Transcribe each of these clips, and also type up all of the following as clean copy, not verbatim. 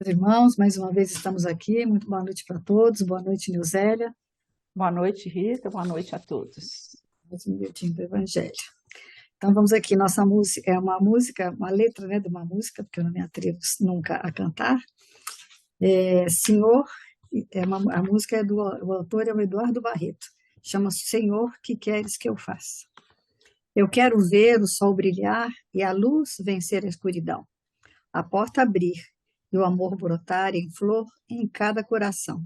Irmãos, mais uma vez estamos aqui. Muito boa noite para todos. Boa noite, Nilzélia. Boa noite, Rita. Boa noite a todos. Mais um minutinho do Evangelho. Então vamos aqui. Nossa música é uma música, uma letra, né, de uma música, porque eu não me atrevo nunca a cantar. Senhor, a música é o autor é o Eduardo Barreto. Chama Senhor, que queres que eu faça? Eu quero ver o sol brilhar e a luz vencer a escuridão. A porta abrir e o amor brotar em flor em cada coração.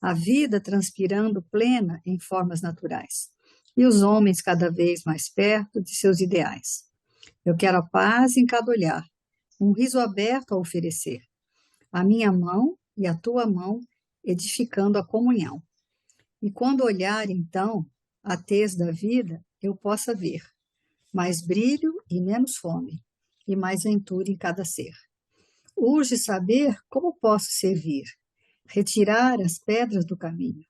A vida transpirando plena em formas naturais, e os homens cada vez mais perto de seus ideais. Eu quero a paz em cada olhar, um riso aberto a oferecer, a minha mão e a tua mão edificando a comunhão. E quando olhar, então, a tez da vida, eu possa ver mais brilho e menos fome, e mais ventura em cada ser. Urge saber como posso servir, retirar as pedras do caminho.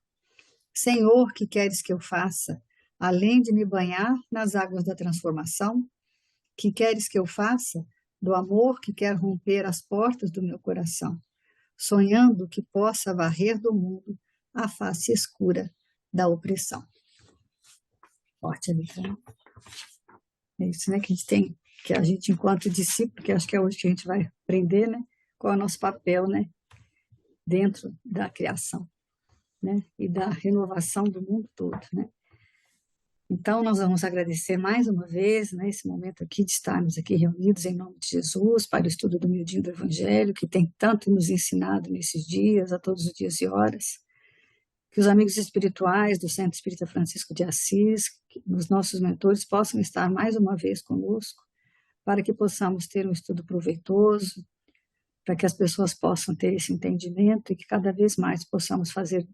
Senhor, que queres que eu faça, além de me banhar nas águas da transformação? Que queres que eu faça do amor que quer romper as portas do meu coração, sonhando que possa varrer do mundo a face escura da opressão? Forte ali, né? É isso, né, que a gente tem, que a gente, enquanto discípulo, que acho que é hoje que a gente vai aprender, né, qual é o nosso papel, né, dentro da criação, né, e da renovação do mundo todo, né. Então, nós vamos agradecer mais uma vez, né, esse momento aqui de estarmos aqui reunidos em nome de Jesus para o estudo do miudinho do Evangelho, que tem tanto nos ensinado nesses dias, a todos os dias e horas. Que os amigos espirituais do Centro Espírita Francisco de Assis, os nossos mentores, possam estar mais uma vez conosco, para que possamos ter um estudo proveitoso, para que as pessoas possam ter esse entendimento e que cada vez mais possamos fazer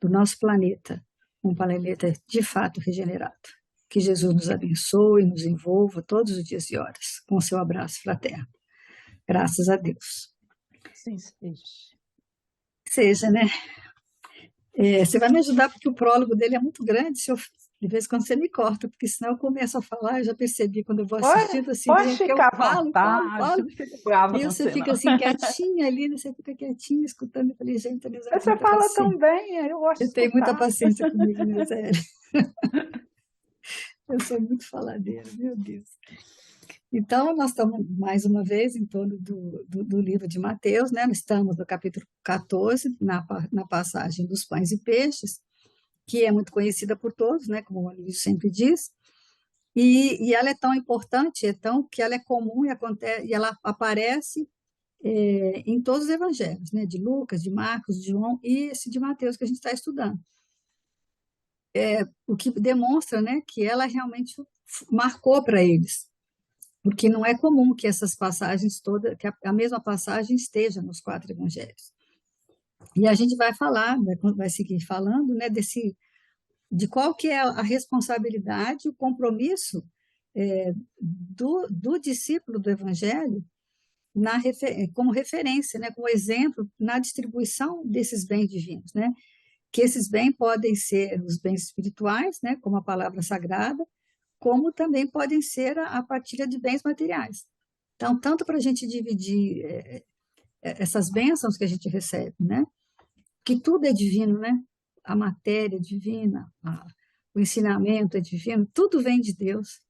do nosso planeta um planeta de fato regenerado. Que Jesus nos abençoe e nos envolva todos os dias e horas com o seu abraço fraterno. Graças a Deus. Sim, seja. Seja, né? Você vai me ajudar porque o prólogo dele é muito grande, de vez em quando você me corta, porque senão eu começo a falar, eu já percebi quando eu vou assistindo, assim, de Pode repente eu ficar à falo, vontade, não fica brava e com você você, não. fica assim quietinha ali, né? Você fica quietinha escutando, eu falei, gente, Elisa tem Você muita fala paciência. tão bem, eu gosto de Você tem muita escutar. paciência comigo, né, Zé? Eu sou muito faladeira, meu Deus. Então, nós estamos mais uma vez em torno do livro de Mateus, né? Nós estamos no capítulo 14, na passagem dos pães e peixes, que é muito conhecida por todos, né? Como o Aloysio sempre diz, e ela é tão importante, é tão que ela é comum e ela aparece em todos os evangelhos, né? De Lucas, de Marcos, de João e esse de Mateus que a gente está estudando. O que demonstra, né, que ela realmente marcou para eles, porque não é comum que essas passagens todas, que a mesma passagem esteja nos quatro evangelhos. E a gente vai falar, vai seguir falando, né, de qual que é a responsabilidade, o compromisso do discípulo do evangelho como referência, né, como exemplo na distribuição desses bens divinos, né? Que esses bens podem ser os bens espirituais, né, como a palavra sagrada, como também podem ser a partilha de bens materiais. Então, tanto para a gente dividir essas bênçãos que a gente recebe, né, que tudo é divino, né, a matéria é divina, o ensinamento é divino, tudo vem de Deus.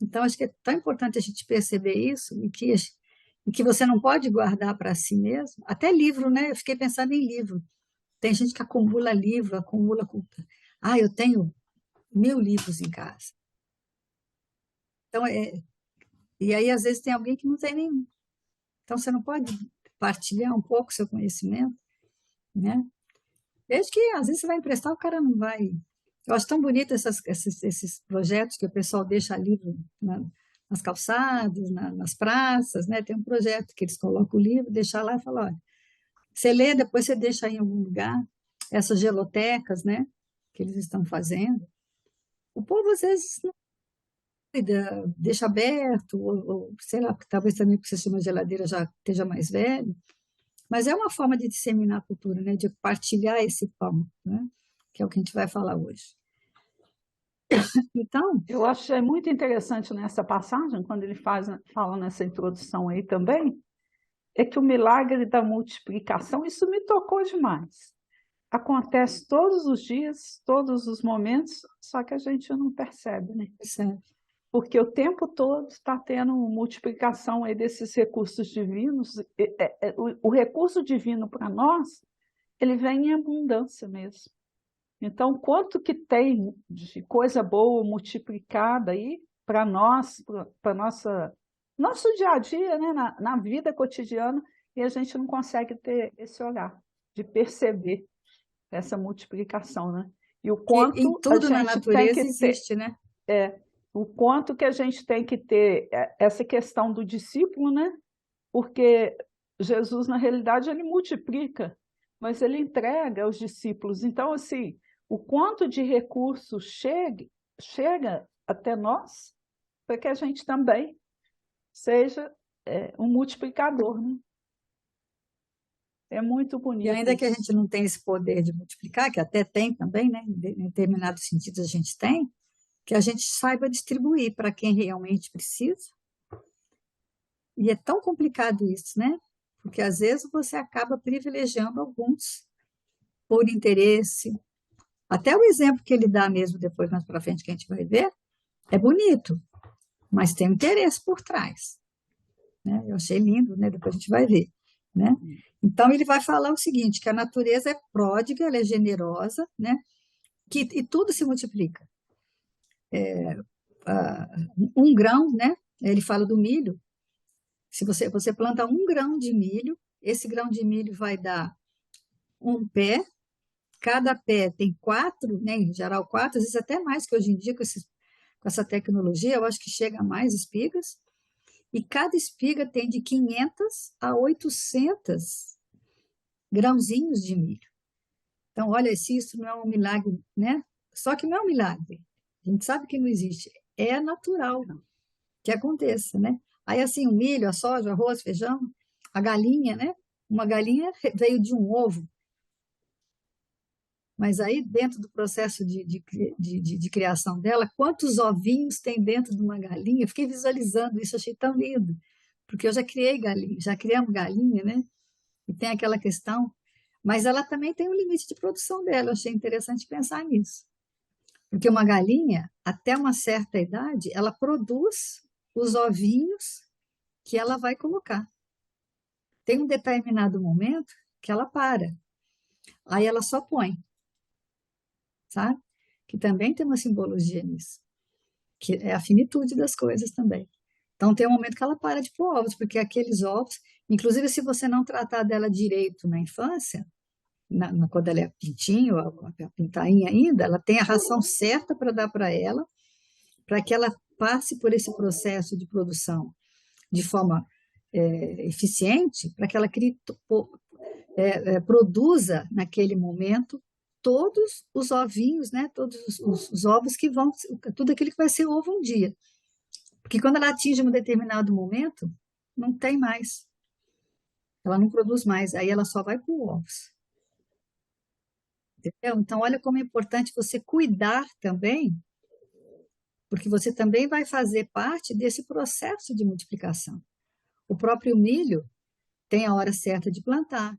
Então, acho que é tão importante a gente perceber isso e que você não pode guardar para si mesmo. Até livro, né? Eu fiquei pensando em livro. Tem gente que acumula livro, acumula cultura. Ah, eu tenho 1000 livros em casa. Então, e aí, às vezes, tem alguém que não tem nenhum. Então, você não pode partilhar um pouco seu conhecimento, né? Desde que, às vezes, você vai emprestar, o cara não vai. Eu acho tão bonito esses projetos que o pessoal deixa livro nas calçadas, nas praças, né? Tem um projeto que eles colocam o livro, deixam lá e falam, olha, você lê, depois você deixa em algum lugar. Essas gelotecas, né? Que eles estão fazendo. O povo, às vezes, não cuida, deixa aberto, ou sei lá, porque talvez também porque se uma geladeira já esteja mais velho, mas é uma forma de disseminar a cultura, né? De partilhar esse pão, né? Que é o que a gente vai falar hoje. Então, Eu achei muito interessante nessa passagem, quando ele fala nessa introdução aí também, é que o milagre da multiplicação, isso me tocou demais. Acontece todos os dias, todos os momentos, só que a gente não percebe, né? Certo. Porque o tempo todo está tendo multiplicação aí desses recursos divinos. O recurso divino para nós, ele vem em abundância mesmo. Então, quanto que tem de coisa boa multiplicada aí para nós, para nosso dia a dia, né? Na vida cotidiana, e a gente não consegue ter esse olhar de perceber essa multiplicação, né? E o Que em quanto a tudo na gente tem natureza que ter, existe, né? o quanto que a gente tem que ter essa questão do discípulo, né? Porque Jesus, na realidade, ele multiplica, mas ele entrega aos discípulos. Então, assim, o quanto de recursos chega até nós, para que a gente também seja um multiplicador, né? É muito E bonito ainda que a isso. gente não tenha esse poder de multiplicar, que até tem também, né? Em determinados sentidos a gente tem, que a gente saiba distribuir para quem realmente precisa. E é tão complicado isso, né? Porque às vezes você acaba privilegiando alguns por interesse. Até o exemplo que ele dá mesmo depois, mais para frente, que a gente vai ver, é bonito, mas tem um interesse por trás. Né? Eu achei lindo, né? Depois a gente vai ver. Né? Então, ele vai falar o seguinte, que a natureza é pródiga, ela é generosa, né? E tudo se multiplica. Um grão, né? Ele fala do milho. Se você planta um grão de milho, esse grão de milho vai dar um pé, cada pé tem quatro, né? Em geral quatro, às vezes até mais que hoje em dia, com essa tecnologia, eu acho que chega a mais espigas, e cada espiga tem de 500 a 800 grãozinhos de milho. Então, olha, se isso não é um milagre, né? Só que não é um milagre. A gente sabe que não existe. É natural que aconteça, né? Aí, assim, o milho, a soja, o arroz, feijão, a galinha, né? Uma galinha veio de um ovo. Mas aí, dentro do processo de criação dela, quantos ovinhos tem dentro de uma galinha? Eu fiquei visualizando isso, achei tão lindo. Porque eu já criei galinha, já criamos galinha, né? E tem aquela questão, mas ela também tem um limite de produção dela. Eu achei interessante pensar nisso. Porque uma galinha, até uma certa idade, ela produz os ovinhos que ela vai colocar. Tem um determinado momento que ela para. Aí ela só põe, sabe? Que também tem uma simbologia nisso, que é a finitude das coisas também. Então tem um momento que ela para de pôr ovos, porque aqueles ovos, inclusive se você não tratar dela direito na infância, quando ela é pintinho, a pintainha ainda, ela tem a ração certa para dar para ela, para que ela passe por esse processo de produção de forma eficiente, para que ela produza naquele momento todos os ovinhos, né, todos os ovos que vão, tudo aquilo que vai ser ovo um dia. Porque quando ela atinge um determinado momento, não tem mais. Ela não produz mais, aí ela só vai para ovos. Entendeu? Então, olha como é importante você cuidar também, porque você também vai fazer parte desse processo de multiplicação. O próprio milho tem a hora certa de plantar,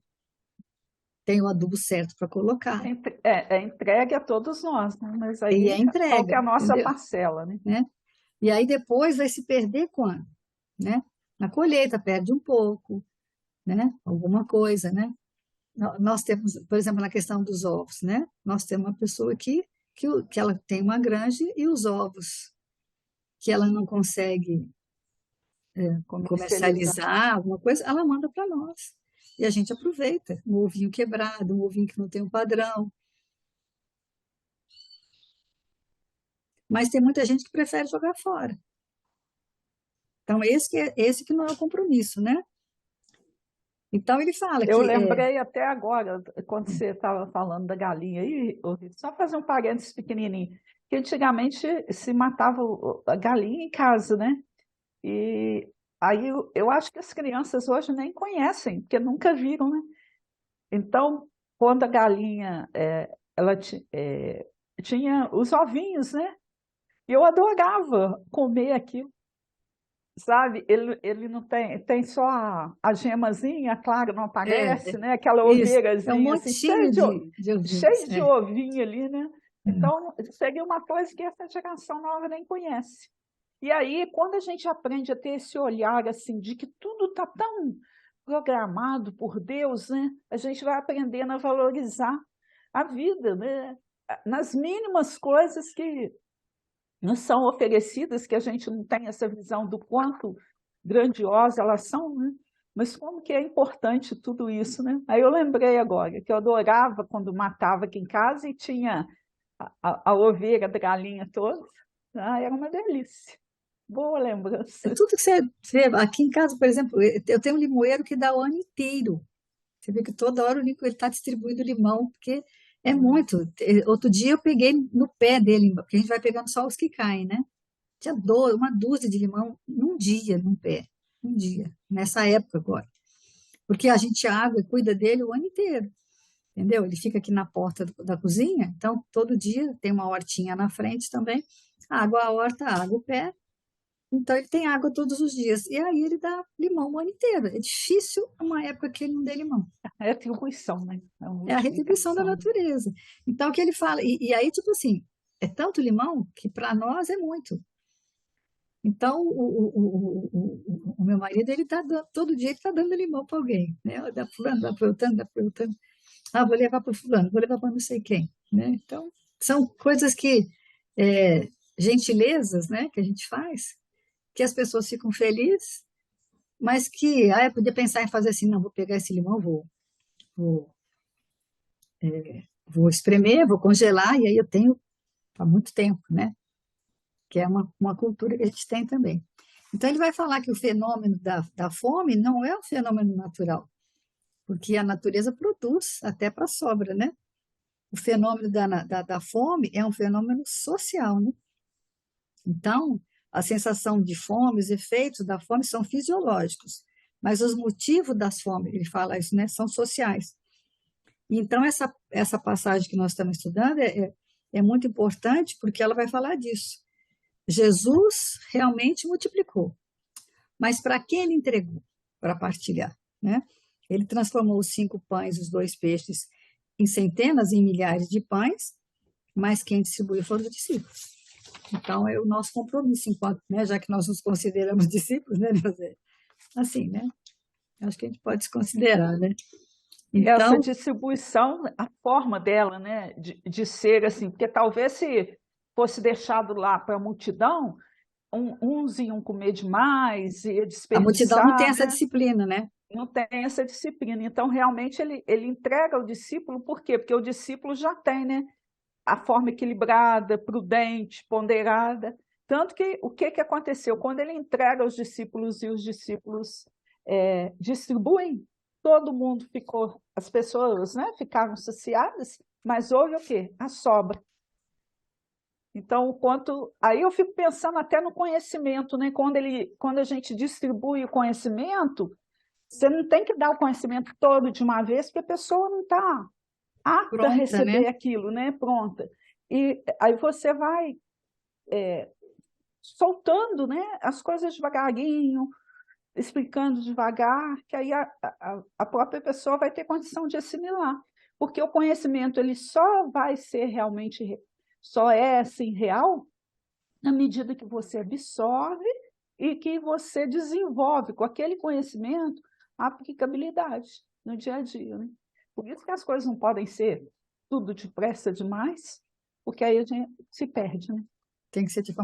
tem o adubo certo para colocar, É entregue a todos nós, né? Mas e é aí, qual que é entrega, a nossa entendeu? parcela, né? Né? E aí depois vai se perder quando? Né? Na colheita perde um pouco, né? Alguma coisa, né? Nós temos, por exemplo, na questão dos ovos, né? Nós temos uma pessoa aqui que ela tem uma granja e os ovos que ela não consegue Comercializar. comercializar, alguma coisa, ela manda para nós. E a gente aproveita um ovinho quebrado, um ovinho que não tem um padrão. Mas tem muita gente que prefere jogar fora. Então, esse que não é o compromisso, né? Então, ele fala Eu que lembrei até agora, quando você estava falando da galinha aí, ô Rita, só fazer um parênteses pequenininho, que antigamente se matava a galinha em casa, né? E aí eu acho que as crianças hoje nem conhecem, porque nunca viram, né? Então, quando a galinha tinha os ovinhos, né? E eu adorava comer aquilo. sabe? Ele não tem só a gemazinha, claro, não aparece, É, né? Aquela isso. É um oveirazinha assim, montinho de ovinhos. cheio de ovinho ali, né? Então, seria uma coisa que essa geração nova nem conhece. E aí, quando a gente aprende a ter esse olhar assim de que tudo está tão programado por Deus, né? A gente vai aprendendo a valorizar a vida, né? Nas mínimas coisas que nos são oferecidas, que a gente não tem essa visão do quanto grandiosas elas são, né? Mas como que é importante tudo isso, né? Aí eu lembrei agora que eu adorava quando matava aqui em casa e tinha a ovelha, a galinha toda. Ah, era uma delícia. Boa É lembrança. tudo que você vê. Aqui em casa, por exemplo, eu tenho um limoeiro que dá o ano inteiro. Você vê que toda hora o Nico está distribuindo limão, porque é muito. Outro dia eu peguei no pé dele, porque a gente vai pegando só os que caem, né? Tinha uma dúzia de limão num dia, num pé. Um dia, nessa época agora. Porque a gente água e cuida dele o ano inteiro, entendeu? Ele fica aqui na porta da cozinha, então todo dia tem uma hortinha na frente também. Água a horta, água o pé. Então ele tem água todos os dias. E aí ele dá limão o ano inteiro. É difícil uma época que ele não dê limão. É atribuição, né? É uma É a retribuição da multiplicação. natureza. Então, o que ele fala, e aí, tipo assim, é tanto limão que para nós é muito. Então, o meu marido, ele tá dando, todo dia ele está dando limão para alguém, né? Dá fulano, dá para outro, dá para outro. Ah, vou levar para fulano, vou levar para não sei quem, né? Então, são coisas que, gentilezas, né, que a gente faz, que as pessoas ficam felizes, mas que, eu podia pensar em fazer assim, não, vou pegar esse limão, vou, vou espremer, vou congelar, e aí eu tenho há muito tempo, né? Que é uma cultura que a gente tem também. Então, ele vai falar que o fenômeno da fome não é um fenômeno natural, porque a natureza produz até para sobra, né? O fenômeno da fome é um fenômeno social, né? Então, a sensação de fome, os efeitos da fome são fisiológicos, mas os motivos das fomes, ele fala isso, né, são sociais. Então, essa passagem que nós estamos estudando é muito importante porque ela vai falar disso. Jesus realmente multiplicou, mas para quem ele entregou? Para partilhar, né? Ele transformou os 5 pães, os 2 peixes, em centenas e milhares de pães, mas quem distribuiu foram os discípulos. Então, é o nosso compromisso, enquanto, né, já que nós nos consideramos discípulos, né, José? Assim, né? Acho que a gente pode se considerar, né? Essa Então, distribuição, a forma dela, né, de ser assim, porque talvez se fosse deixado lá para a multidão, uns iam comer demais, ia a multidão não tem desperdiçar, essa né? disciplina, né? Não tem essa disciplina. Então, realmente, ele entrega ao discípulo, por quê? Porque o discípulo já tem, né, a forma equilibrada, prudente, ponderada. Tanto que o que aconteceu? Quando ele entrega aos discípulos e os discípulos distribuem, todo mundo ficou, as pessoas, né, ficaram saciadas, mas houve o quê? A sobra. Então, aí eu fico pensando até no conhecimento, né? Quando a gente distribui o conhecimento, você não tem que dar o conhecimento todo de uma vez, porque a pessoa não está apta a Pronta, né? receber aquilo, né? Pronta. E aí você vai soltando, né, as coisas devagarinho, explicando devagar, que aí a própria pessoa vai ter condição de assimilar. Porque o conhecimento ele só vai ser realmente, só é assim real, na medida que você absorve e que você desenvolve com aquele conhecimento a aplicabilidade no dia a dia, né? Por isso que as coisas não podem ser tudo depressa demais, porque aí a gente se perde, né? Tem que ser tipo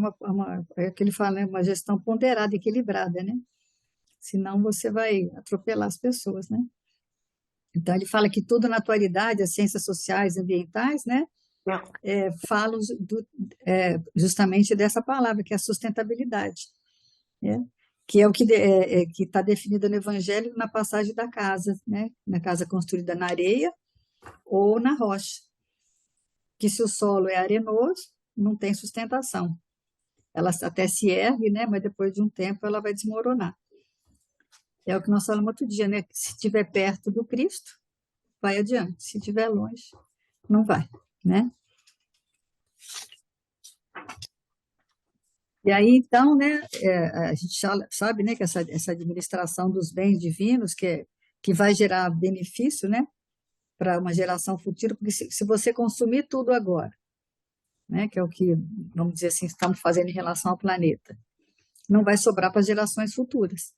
é o que ele fala, né? Uma gestão ponderada, equilibrada, né? Senão você vai atropelar as pessoas, né? Então, ele fala que tudo na atualidade, as ciências sociais, ambientais, né? Falam justamente dessa palavra, que é a sustentabilidade, né? Que é o que que está definido no Evangelho na passagem da casa, né? Na casa construída na areia ou na rocha. Que se o solo é arenoso, não tem sustentação. Ela até se ergue, né? Mas depois de um tempo ela vai desmoronar. É o que nós falamos outro dia, né? Se estiver perto do Cristo, vai adiante. Se estiver longe, não vai, né? E aí, então, né, a gente sabe, né, que essa administração dos bens divinos, que vai gerar benefício, né, para uma geração futura, porque se você consumir tudo agora, né, que é o que, vamos dizer assim, estamos fazendo em relação ao planeta, não vai sobrar para as gerações futuras,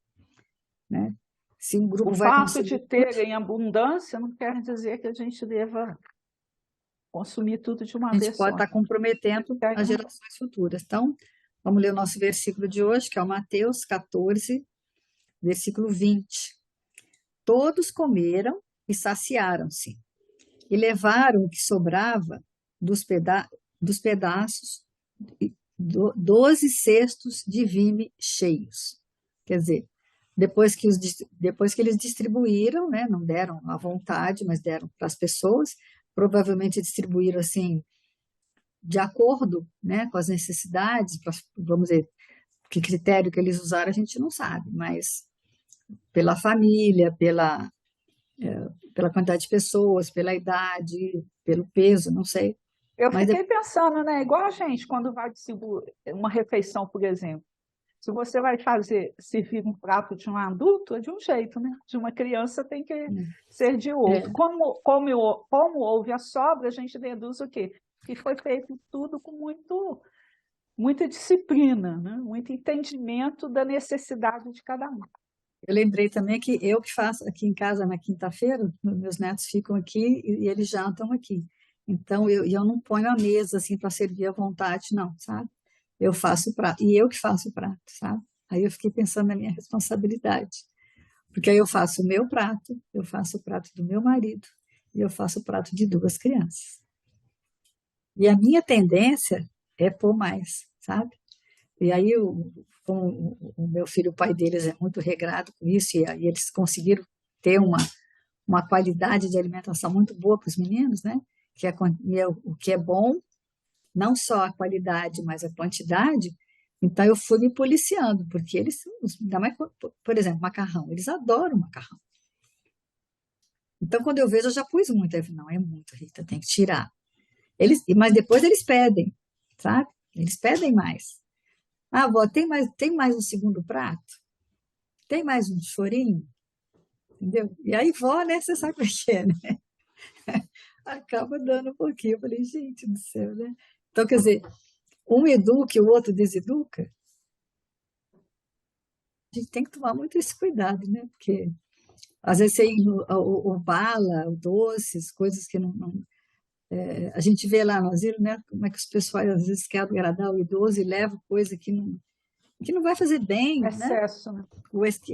né? Se um O grupo vai fato de consumir tudo, ter em abundância não quer dizer que a gente deva consumir tudo de uma a gente vez pode só. estar comprometendo as gerações futuras. Então, vamos ler o nosso versículo de hoje, que é o Mateus 14, versículo 20. Todos comeram e saciaram-se, e levaram o que sobrava dos pedaços, 12 cestos de vime cheios. Quer dizer, depois que eles distribuíram, né, não deram à vontade, mas deram para as pessoas, provavelmente distribuíram assim, de acordo, né, com as necessidades, vamos dizer, que critério que eles usaram a gente não sabe, mas pela família, pela quantidade de pessoas, pela idade, pelo peso, não sei. Eu Mas fiquei pensando, né? Igual a gente, quando vai distribuir uma refeição, por exemplo. Se você vai servir um prato de um adulto, é de um jeito, né? De uma criança tem que ser de outro. é, Como houve a sobra, a gente deduz o quê? Que foi feito tudo com muita disciplina, né? Muito entendimento da necessidade de cada um. eu lembrei também que eu que faço aqui em casa na quinta-feira, meus netos ficam aqui e eles jantam aqui. Então, eu não ponho a mesa assim para servir à vontade, não, sabe? Eu faço o prato, e eu que faço o prato, sabe? Aí eu fiquei pensando na minha responsabilidade. Porque aí eu faço o meu prato, eu faço o prato do meu marido e eu faço o prato de duas crianças. E a minha tendência é pôr mais, sabe? E aí, o meu filho, o pai deles é muito regrado com isso, e aí eles conseguiram ter uma qualidade de alimentação muito boa para os meninos, né? Que é, o que é bom, não só a qualidade, mas a quantidade. Então, eu fui me policiando, porque eles, ainda mais, por exemplo, macarrão, eles adoram macarrão. Então, quando eu vejo, eu já pus muito. Eu falei, não, é muito, Rita, tem que tirar. Mas depois eles pedem, sabe? Eles pedem mais. Ah, avó, tem mais um segundo prato? Tem mais um chorinho? Entendeu? E aí, vó, né? Você sabe o que é, né? Acaba dando um pouquinho. Eu falei, gente do céu, né? Então, quer dizer, um educa e o outro deseduca. A gente tem que tomar muito esse cuidado, né? Porque às vezes você o bala, o doces, coisas que a gente vê lá no asilo, né? Como é que os pessoal às vezes querem agradar o idoso e levam coisa que não vai fazer bem, né? Excesso, né?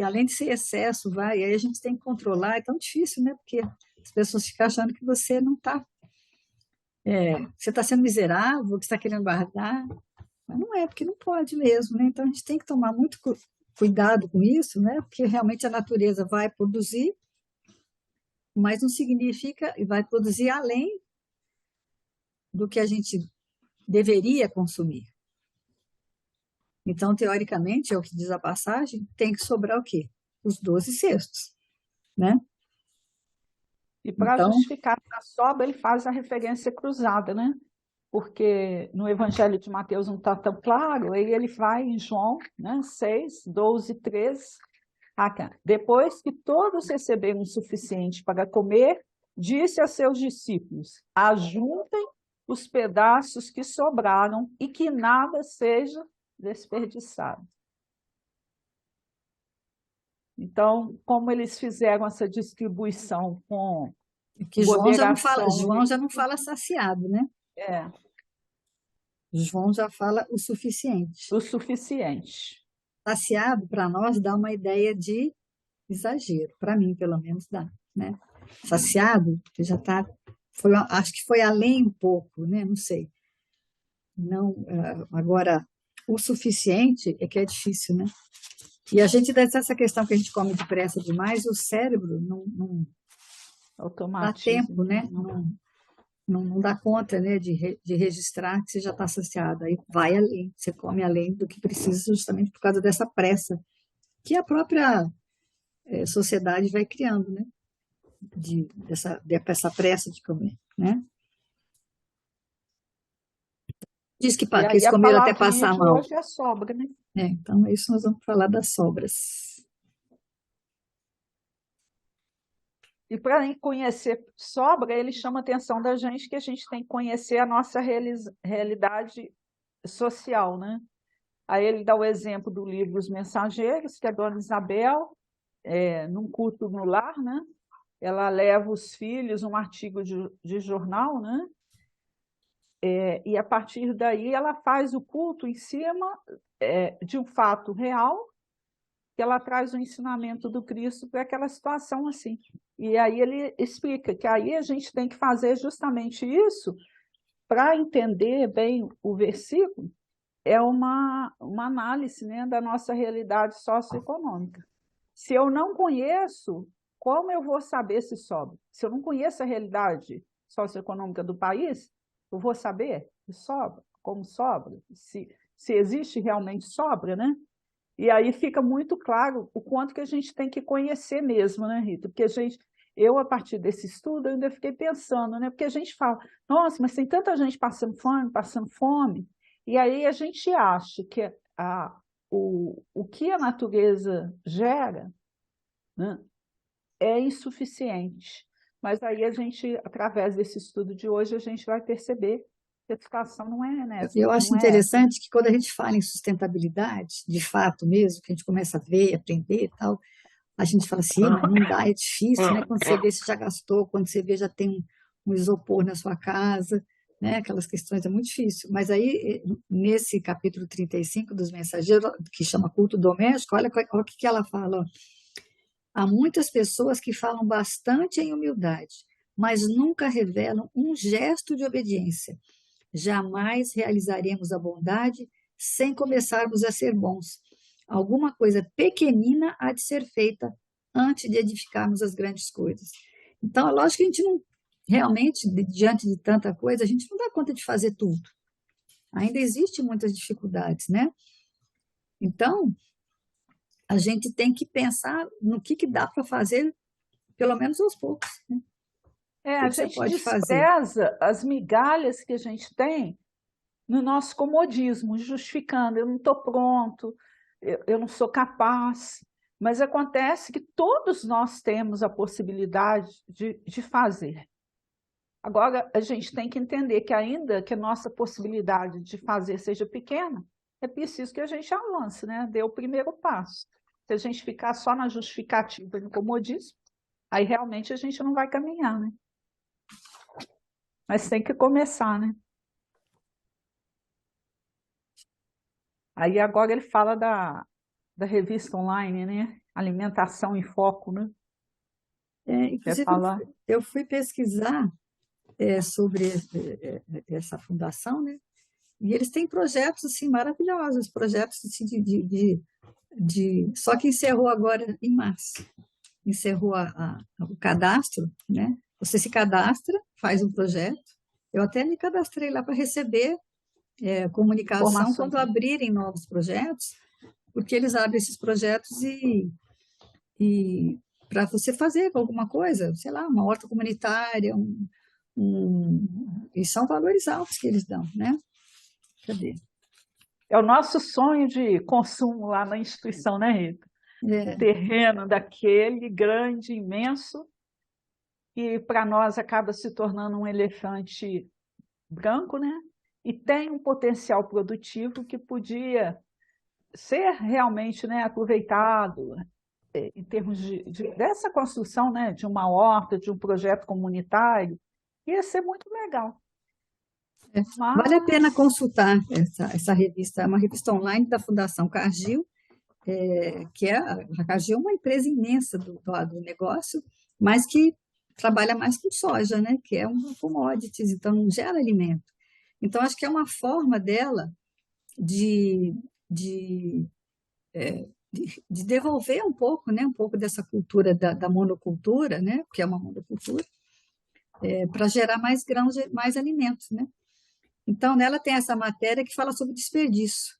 Além de ser excesso, vai, e aí a gente tem que controlar, é tão difícil, né? Porque as pessoas ficam achando que você não está, você está sendo miserável, que está querendo guardar, mas não é, porque não pode mesmo, né? Então a gente tem que tomar muito cuidado com isso, né? Porque realmente a natureza vai produzir, mas não significa, e vai produzir além do que a gente deveria consumir. Então, teoricamente, é o que diz a passagem, tem que sobrar o quê? Os 12 cestos, né? E para Então, justificar a sobra, ele faz a referência cruzada, né? Porque no Evangelho de Mateus não está tão claro, aí ele vai em João, né, 6, 12, 13. Depois que todos receberam o suficiente para comer, disse a seus discípulos: ajuntem os pedaços que sobraram e que nada seja desperdiçado. Então, como eles fizeram essa distribuição com que moderação, João já não fala saciado, né? é João já fala o suficiente. o suficiente. Saciado, para nós, dá uma ideia de exagero, para mim, pelo menos, dá, né? Saciado, que já está, acho que foi além um pouco, né? Não sei. Não, agora, o suficiente é que é difícil, né? E a gente dá essa questão que a gente come depressa demais, o cérebro não dá Automatismo. tempo, né? Não dá conta, né, de registrar que você já está saciado. Aí vai além, você come além do que precisa, justamente por causa dessa pressa que a própria sociedade vai criando, né? Dessa pressa de comer, né? Diz que, E que eles aí a comeram até palavrinha passar de mal. hoje é sobra, né? Então, é isso nós vamos falar das sobras. E para conhecer sobra, ele chama a atenção da gente que a gente tem que conhecer a nossa realidade social, né? Aí ele dá o exemplo do livro Os Mensageiros, que a dona Isabel, num culto no lar, né? Ela leva os filhos um artigo de jornal, né? E a partir daí ela faz o culto em cima de um fato real, que ela traz o ensinamento do Cristo para aquela situação assim. E aí ele explica que aí a gente tem que fazer justamente isso para entender bem o versículo, é uma análise, né, da nossa realidade socioeconômica. Se eu não conheço, como eu vou saber se sobra? Se eu não conheço a realidade socioeconômica do país, eu vou saber se sobra, como sobra, se existe realmente sobra, né? E aí fica muito claro o quanto que a gente tem que conhecer mesmo, né, Rita? Porque eu, a partir desse estudo, eu ainda fiquei pensando, né? Porque a gente fala, nossa, mas tem tanta gente passando fome, e aí a gente acha que o que a natureza gera, né, é insuficiente. Mas aí a gente, através desse estudo de hoje, a gente vai perceber que a situação não é nessa, Eu acho não é essa, né? interessante que quando a gente fala em sustentabilidade, de fato mesmo, que a gente começa a ver, aprender e tal, a gente fala assim, mas não dá, é difícil, né? Quando você vê, você já gastou, quando você vê, já tem um isopor na sua casa, né? Aquelas questões, é muito difícil. Mas aí, nesse capítulo 35 dos Mensageiros, que chama Culto Doméstico, olha o que ela fala, ó. Há muitas pessoas que falam bastante em humildade, mas nunca revelam um gesto de obediência. Jamais realizaremos a bondade sem começarmos a ser bons. Alguma coisa pequenina há de ser feita antes de edificarmos as grandes coisas. Então, é lógico que a gente não, realmente, diante de tanta coisa, a gente não dá conta de fazer tudo. Ainda existem muitas dificuldades, né? Então, a gente tem que pensar no que dá para fazer, pelo menos aos poucos, né? O A que você gente pode fazer? despreza as migalhas que a gente tem no nosso comodismo, justificando, eu não estou pronto, eu não sou capaz. Mas acontece que todos nós temos a possibilidade de fazer. Agora, a gente tem que entender que, ainda que a nossa possibilidade de fazer seja pequena, é preciso que a gente avance, né? Dê o primeiro passo. Se a gente ficar só na justificativa e no comodismo, aí realmente a gente não vai caminhar, né? Mas tem que começar, né? Aí agora ele fala da revista online, né? Alimentação em Foco, né? Quer Inclusive, falar? eu fui pesquisar sobre essa fundação, né? E eles têm projetos assim maravilhosos, projetos assim, só que encerrou agora em março, encerrou o cadastro, né? Você se cadastra, faz um projeto. Eu até me cadastrei lá para receber comunicação Informações. quando abrirem novos projetos, porque eles abrem esses projetos e para você fazer alguma coisa, sei lá, uma horta comunitária, e são valores altos que eles dão, né? Cadê? É o nosso sonho de consumo lá na instituição, né, Rita? Um É, terreno daquele grande, imenso, que para nós acaba se tornando um elefante branco, né? E tem um potencial produtivo que podia ser realmente, né, aproveitado em termos dessa construção, né, de uma horta, de um projeto comunitário, ia ser muito legal. vale a pena Mas consultar essa revista, é uma revista online da Fundação Cargill, que a Cargill é uma empresa imensa do negócio, mas que trabalha mais com soja, né, que é uma commodities, então não gera alimento. Então, acho que é uma forma dela de, de, de devolver um pouco, né, um pouco dessa cultura da monocultura, né, que é uma monocultura, para gerar mais grãos, mais alimentos, né? Então, nela tem essa matéria que fala sobre desperdício.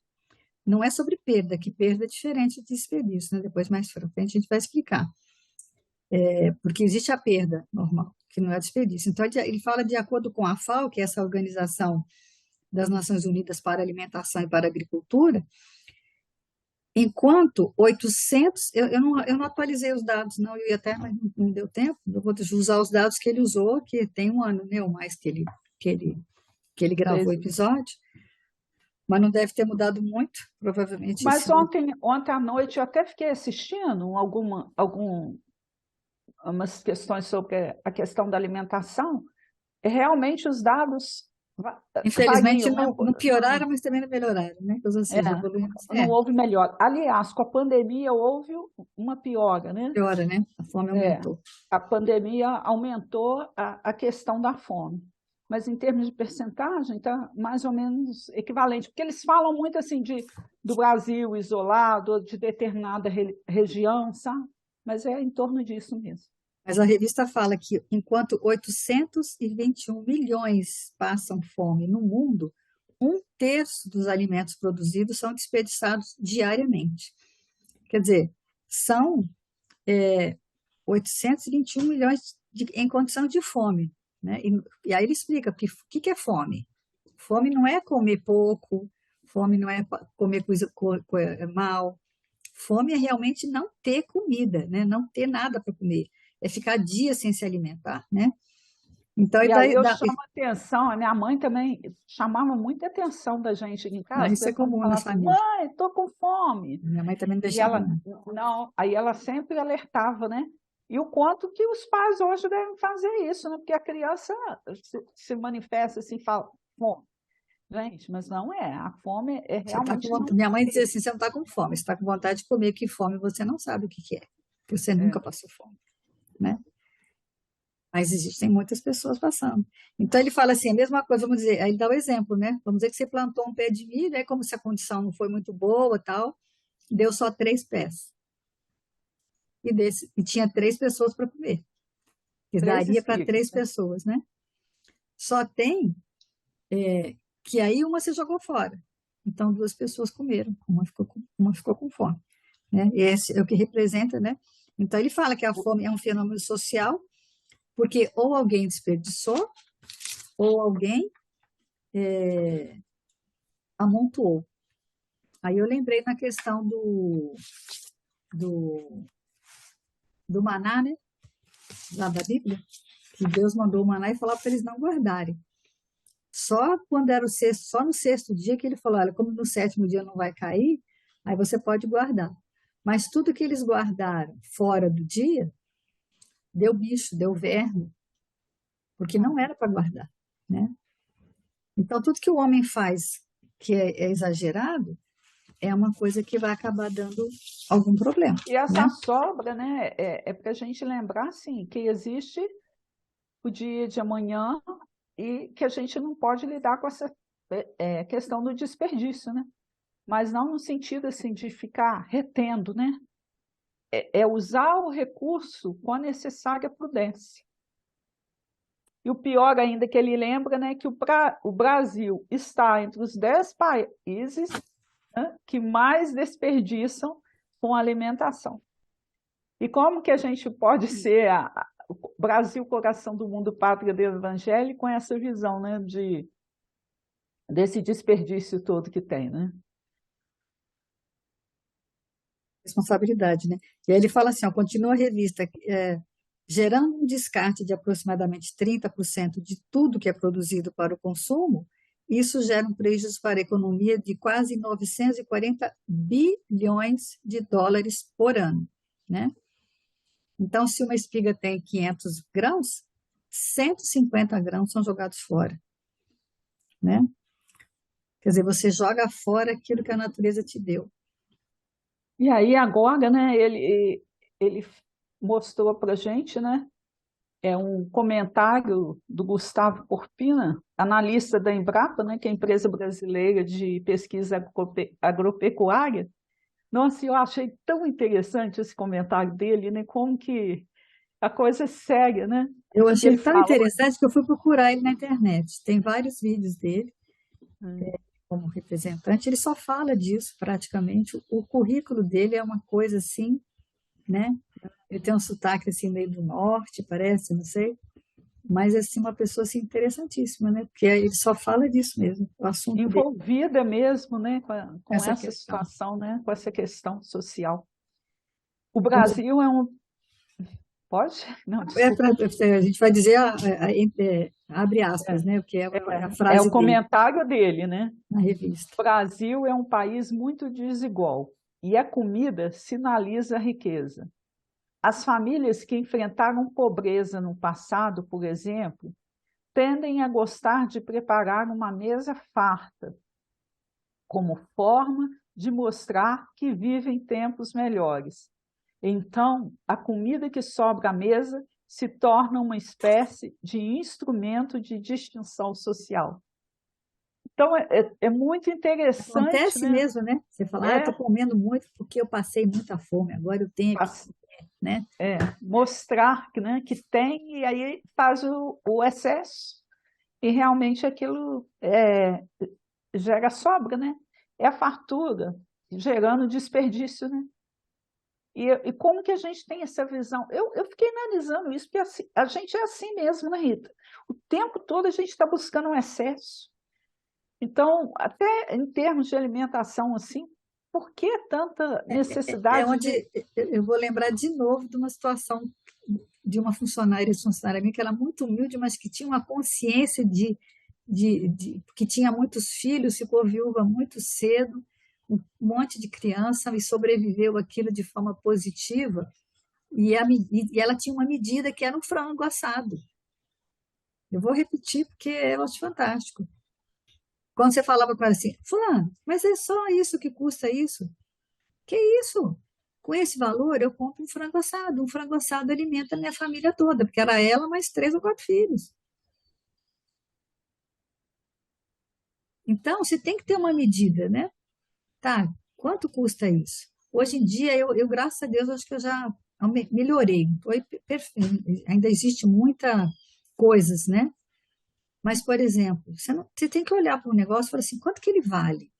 Não é sobre perda, que perda é diferente de desperdício, né? Depois, mais para frente, a gente vai explicar. Porque existe a perda normal, que não é desperdício. Então, ele fala de acordo com a FAO, que é essa organização das Nações Unidas para a Alimentação e para a Agricultura, enquanto 800, eu não atualizei os dados, não, eu ia até, mas não deu tempo, eu vou usar os dados que ele usou, que tem um ano, né, ou mais que ele gravou o episódio, mas não deve ter mudado muito, provavelmente. Mas ontem à noite eu até fiquei assistindo umas questões sobre a questão da alimentação, e realmente os dados infelizmente variam, não pioraram, mas também não melhoraram, né? Ou seja, não houve melhor. Aliás, com a pandemia houve uma piora, né? Piora, né? A fome aumentou. A pandemia aumentou a questão da fome. Mas em termos de percentagem, está mais ou menos equivalente, porque eles falam muito assim do Brasil isolado, de determinada região, sabe? Mas é em torno disso mesmo. Mas a revista fala que enquanto 821 milhões passam fome no mundo, 1/3 dos alimentos produzidos são desperdiçados diariamente. Quer dizer, são 821 milhões em condição de fome. Né? E aí ele explica o que é fome. Fome não é comer pouco, fome não é comer coisa mal. Fome é realmente não ter comida, né? Não ter nada para comer. É ficar dias sem se alimentar, né? Então, e aí eu chamo a atenção, a minha mãe também chamava muita atenção da gente aqui em casa. Isso é comum na família. Mãe, estou com fome. Minha mãe também não deixava. Não, aí ela sempre alertava, né? E o quanto que os pais hoje devem fazer isso, né? Porque a criança se manifesta assim, fala, fome. Gente, mas não é. A fome é realmente... Minha mãe dizia assim, você não está com fome, você está com vontade de comer, que fome você não sabe o que é, porque você nunca passou fome, né? Mas existem muitas pessoas passando. Então ele fala assim, a mesma coisa, vamos dizer, aí ele dá o exemplo, né? Vamos dizer que você plantou um pé de milho, aí como se a condição não foi muito boa tal, deu só 3 pés. E tinha 3 pessoas para comer. Que daria para 3 pessoas, né? Só tem que aí uma se jogou fora. Então 2 pessoas comeram, uma ficou com fome. Né? E esse é o que representa, né? Então ele fala que a fome é um fenômeno social, porque ou alguém desperdiçou, ou alguém amontoou. Aí eu lembrei na questão do maná, né? Lá da Bíblia, que Deus mandou o maná e falou para eles não guardarem. Só quando era só no 6º dia que ele falou, olha, como no 7º dia não vai cair, aí você pode guardar. Mas tudo que eles guardaram fora do dia, deu bicho, deu verme, porque não era para guardar, né? Então, tudo que o homem faz que é exagerado, é uma coisa que vai acabar dando algum problema. E essa sobra, né, é para a gente lembrar, assim, que existe o dia de amanhã e que a gente não pode lidar com essa questão do desperdício, né? Mas não no sentido, assim, de ficar retendo, né? É usar o recurso com a necessária prudência. E o pior ainda que ele lembra, né, que o Brasil está entre os 10 países, né, que mais desperdiçam com alimentação. E como que a gente pode ser o Brasil, coração do mundo, pátria do evangelho, com essa visão, né, desse desperdício todo que tem, né? Responsabilidade, né? E aí ele fala assim, ó, continua a revista, gerando um descarte de aproximadamente 30% de tudo que é produzido para o consumo, isso gera um prejuízo para a economia de quase 940 bilhões de dólares por ano, né? Então, se uma espiga tem 500 grãos, 150 grãos são jogados fora, né? Quer dizer, você joga fora aquilo que a natureza te deu. E aí agora, né, ele mostrou para a gente, né, um comentário do Gustavo Corpina, analista da Embrapa, né, que é a empresa brasileira de pesquisa agropecuária. Nossa, eu achei tão interessante esse comentário dele, né, como que a coisa é séria, né? Eu achei ele tão interessante que eu fui procurar ele na internet. Tem vários vídeos dele. Como representante, ele só fala disso praticamente. O currículo dele é uma coisa assim, né? Ele tem um sotaque assim meio do norte, parece, não sei. Mas, assim, uma pessoa assim, interessantíssima, né? Porque ele só fala disso mesmo, o assunto dele, Envolvida mesmo, né, com essa essa questão. situação, né, com essa questão social. O Como se- Brasil é um... Pode? Não, É desculpa. a gente vai dizer, abre aspas, né? Porque é a É o frase dele comentário dele, né? na revista. O Brasil é um país muito desigual e a comida sinaliza a riqueza. As famílias que enfrentaram pobreza no passado, por exemplo, tendem a gostar de preparar uma mesa farta, como forma de mostrar que vivem tempos melhores. Então, a comida que sobra à mesa se torna uma espécie de instrumento de distinção social. Então, é muito interessante, Acontece né? mesmo, né? Você fala, estou É, comendo muito porque eu passei muita fome, agora eu tenho que, né? mostrar que, né, que tem, e aí faz o excesso, e realmente aquilo gera sobra, né? É a fartura, gerando desperdício, né? E como que a gente tem essa visão? Eu fiquei analisando isso, porque a gente é assim mesmo, né, Rita? O tempo todo a gente está buscando um excesso. Então, até em termos de alimentação, assim, por que tanta É necessidade de... onde eu vou lembrar de novo de uma situação de uma funcionária minha, que era muito humilde, mas que tinha uma consciência que tinha muitos filhos, ficou viúva muito cedo, um monte de criança, e sobreviveu aquilo de forma positiva, e ela tinha uma medida que era um frango assado. Eu vou repetir porque eu acho fantástico. Quando você falava com ela assim, fulano, mas é só isso que custa isso? Que isso? Com esse valor, eu compro um frango assado. Um frango assado alimenta a minha família toda, porque era ela mais 3 ou 4 filhos. Então, você tem que ter uma medida, né? Tá, quanto custa isso? Hoje em dia, graças a Deus, acho que eu já melhorei. Foi ainda existe muita coisas, né? Mas, por exemplo, você tem que olhar para um negócio e falar assim, quanto que ele vale?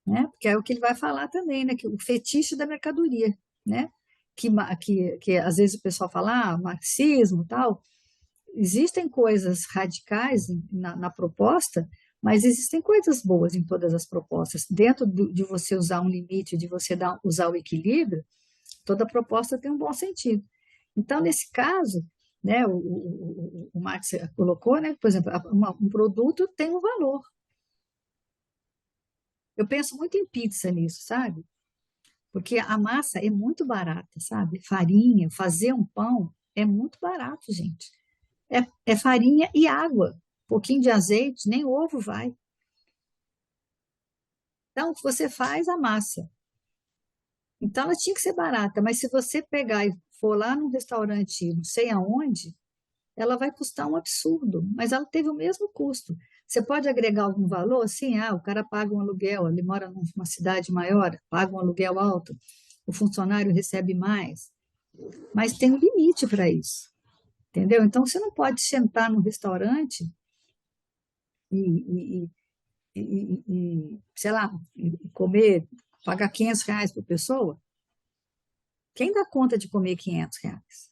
Né? Porque é o que ele vai falar também, né? Que o fetiche da mercadoria, né? Que às vezes o pessoal fala, marxismo e tal. Existem coisas radicais na proposta, mas existem coisas boas em todas as propostas. Dentro de você usar um limite, de você usar o equilíbrio, toda proposta tem um bom sentido. Então, nesse caso, né, o Marx colocou, né, por exemplo, um produto tem um valor. Eu penso muito em pizza nisso, sabe? Porque a massa é muito barata, sabe? Farinha, fazer um pão é muito barato, gente. É farinha e água, um pouquinho de azeite, nem ovo vai. Então, você faz a massa. Então, ela tinha que ser barata, mas se você pegar e for lá num restaurante, não sei aonde, ela vai custar um absurdo, mas ela teve o mesmo custo. Você pode agregar algum valor? Sim, o cara paga um aluguel, ele mora numa cidade maior, paga um aluguel alto, o funcionário recebe mais, mas tem um limite para isso, entendeu? Então, você não pode sentar num restaurante e, sei lá, comer, pagar R$ 500 por pessoa. Quem dá conta de comer R$ 500?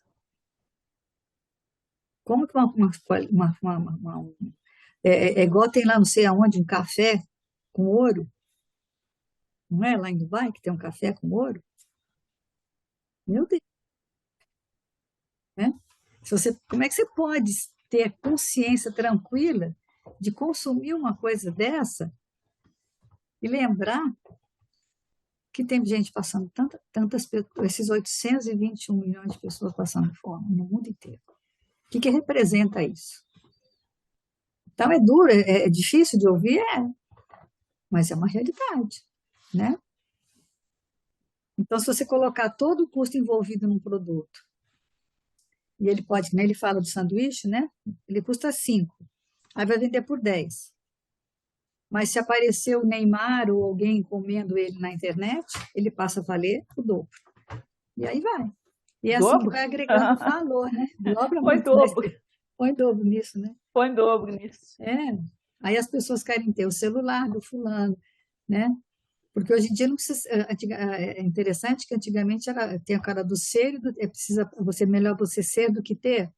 Como que é igual tem lá, não sei aonde, um café com ouro, não é? Lá em Dubai, que tem um café com ouro. Meu Deus, né? Como é que você pode ter consciência tranquila de consumir uma coisa dessa e lembrar que tem gente passando esses 821 milhões de pessoas passando fome no mundo inteiro. O que representa isso? Então é duro, é difícil de ouvir, mas é uma realidade, né? Então, se você colocar todo o custo envolvido num produto, e ele pode, né, ele fala do sanduíche, né? Ele custa 5, aí vai vender por 10. Mas se aparecer o Neymar ou alguém comendo ele na internet, ele passa a valer o dobro. E aí vai. E é assim que Dobro? vai agregando valor, né? Dobra Põe muito, mas dobro, põe dobro nisso, né? põe dobro nisso. É. Aí as pessoas querem ter o celular do fulano, né? Porque hoje em dia não precisa. É interessante que antigamente tem a cara do ser, melhor você ser do que ter.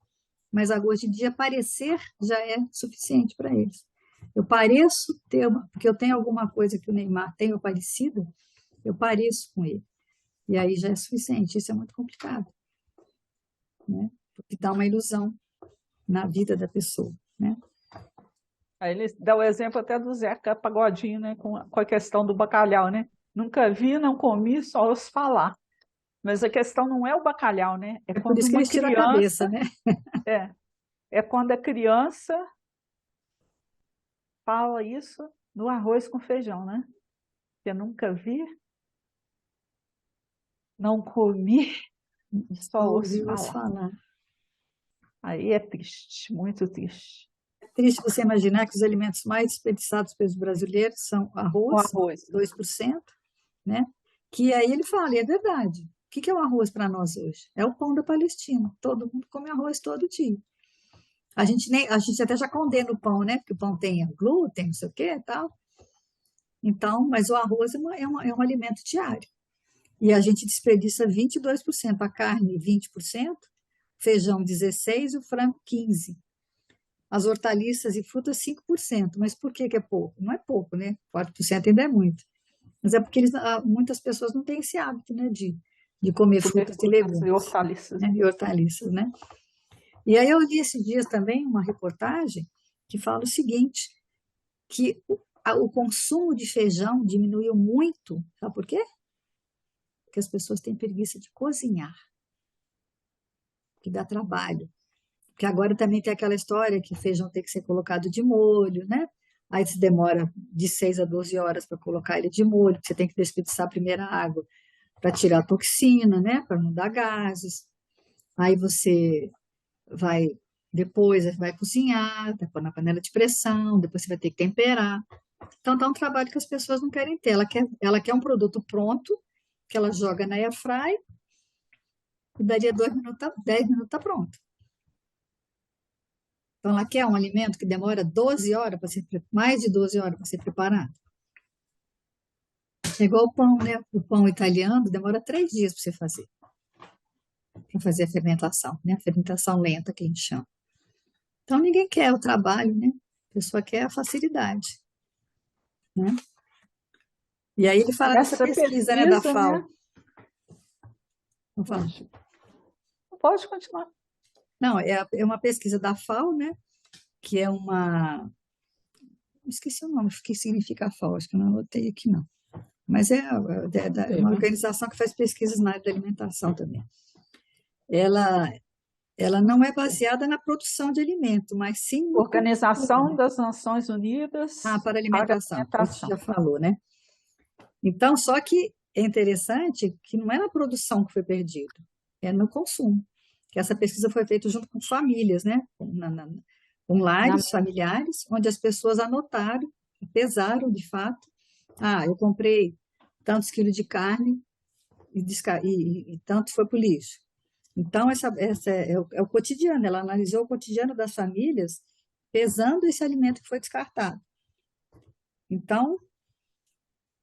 mas hoje em dia parecer já é suficiente para eles. Eu pareço ter porque eu tenho alguma coisa que o Neymar tem ou parecida, eu pareço com ele. E aí já é suficiente. Isso é muito complicado, né? Porque dá uma ilusão na vida da pessoa, né? Aí ele dá o exemplo até do Zeca Pagodinho, né? Com a questão do bacalhau, né? Nunca vi, não comi, só ouço falar. Mas a questão não é o bacalhau, né? É É por quando isso que uma eles tiram a cabeça, criança, né? é, é quando a criança fala isso no arroz com feijão, né? Eu nunca vi, não comi, só Só ouço ouvi-los falar. falar. Aí é triste, muito triste. É triste você imaginar que os alimentos mais desperdiçados pelos brasileiros são O arroz, arroz. 2%, né? Que aí ele fala, e é verdade. O que é o arroz para nós hoje? É o pão da Palestina. Todo mundo come arroz todo dia. A gente até já condena o pão, né? Porque o pão tem glúten, não sei o quê e tal. Então, mas o arroz é um alimento diário. E a gente desperdiça 22%, a carne 20%, feijão 16% e o frango 15%. As hortaliças e frutas 5%. Mas por que é pouco? Não é pouco, né? 4% ainda é muito. Mas é porque muitas pessoas não têm esse hábito, né, de comer Comer frutas e frutas e legumes, hortaliças. né, e hortaliças, né? E aí eu li esses dias também uma reportagem que fala o seguinte, que o consumo de feijão diminuiu muito, sabe por quê? Porque as pessoas têm preguiça de cozinhar, que dá trabalho. Porque agora também tem aquela história que feijão tem que ser colocado de molho, né? Aí se demora de 6 a 12 horas para colocar ele de molho, porque você tem que desperdiçar a primeira água para tirar a toxina, né? Para não dar gases. Aí você vai vai cozinhar, vai pôr na panela de pressão, depois você vai ter que temperar. Então dá um trabalho que as pessoas não querem ter. Ela quer um produto pronto, que ela joga na airfry, e daria 2 minutos, 10 minutos está pronto. Então ela quer um alimento que demora 12 horas para ser, mais de 12 horas para ser preparado. É igual o pão, né? O pão italiano demora 3 dias para fazer a fermentação, né? A fermentação lenta que a gente chama. Então ninguém quer o trabalho, né? A pessoa quer a facilidade, né? E aí ele fala dessa Essa pesquisa, né, da pesquisa, né? FAO. Vamos falar. Pode continuar. Não, é uma pesquisa da FAO, né? Que é uma. Esqueci o nome, o que significa a FAO, acho que eu não anotei aqui, não. Mas é uma organização que faz pesquisas na área da alimentação também. Ela, ela não é baseada na produção de alimento, mas sim no Organização consumo. das Nações Unidas Para para a alimentação, que a gente Alimentação. já falou, né? Então, só que é interessante que não é na produção que foi perdido, é no consumo. Que essa pesquisa foi feita junto com famílias, né? Com Na, lares familiares, onde as pessoas anotaram, pesaram de fato. Ah, eu comprei tantos quilos de carne e tanto foi para o lixo. Então, essa é o cotidiano, ela analisou o cotidiano das famílias, pesando esse alimento que foi descartado. Então,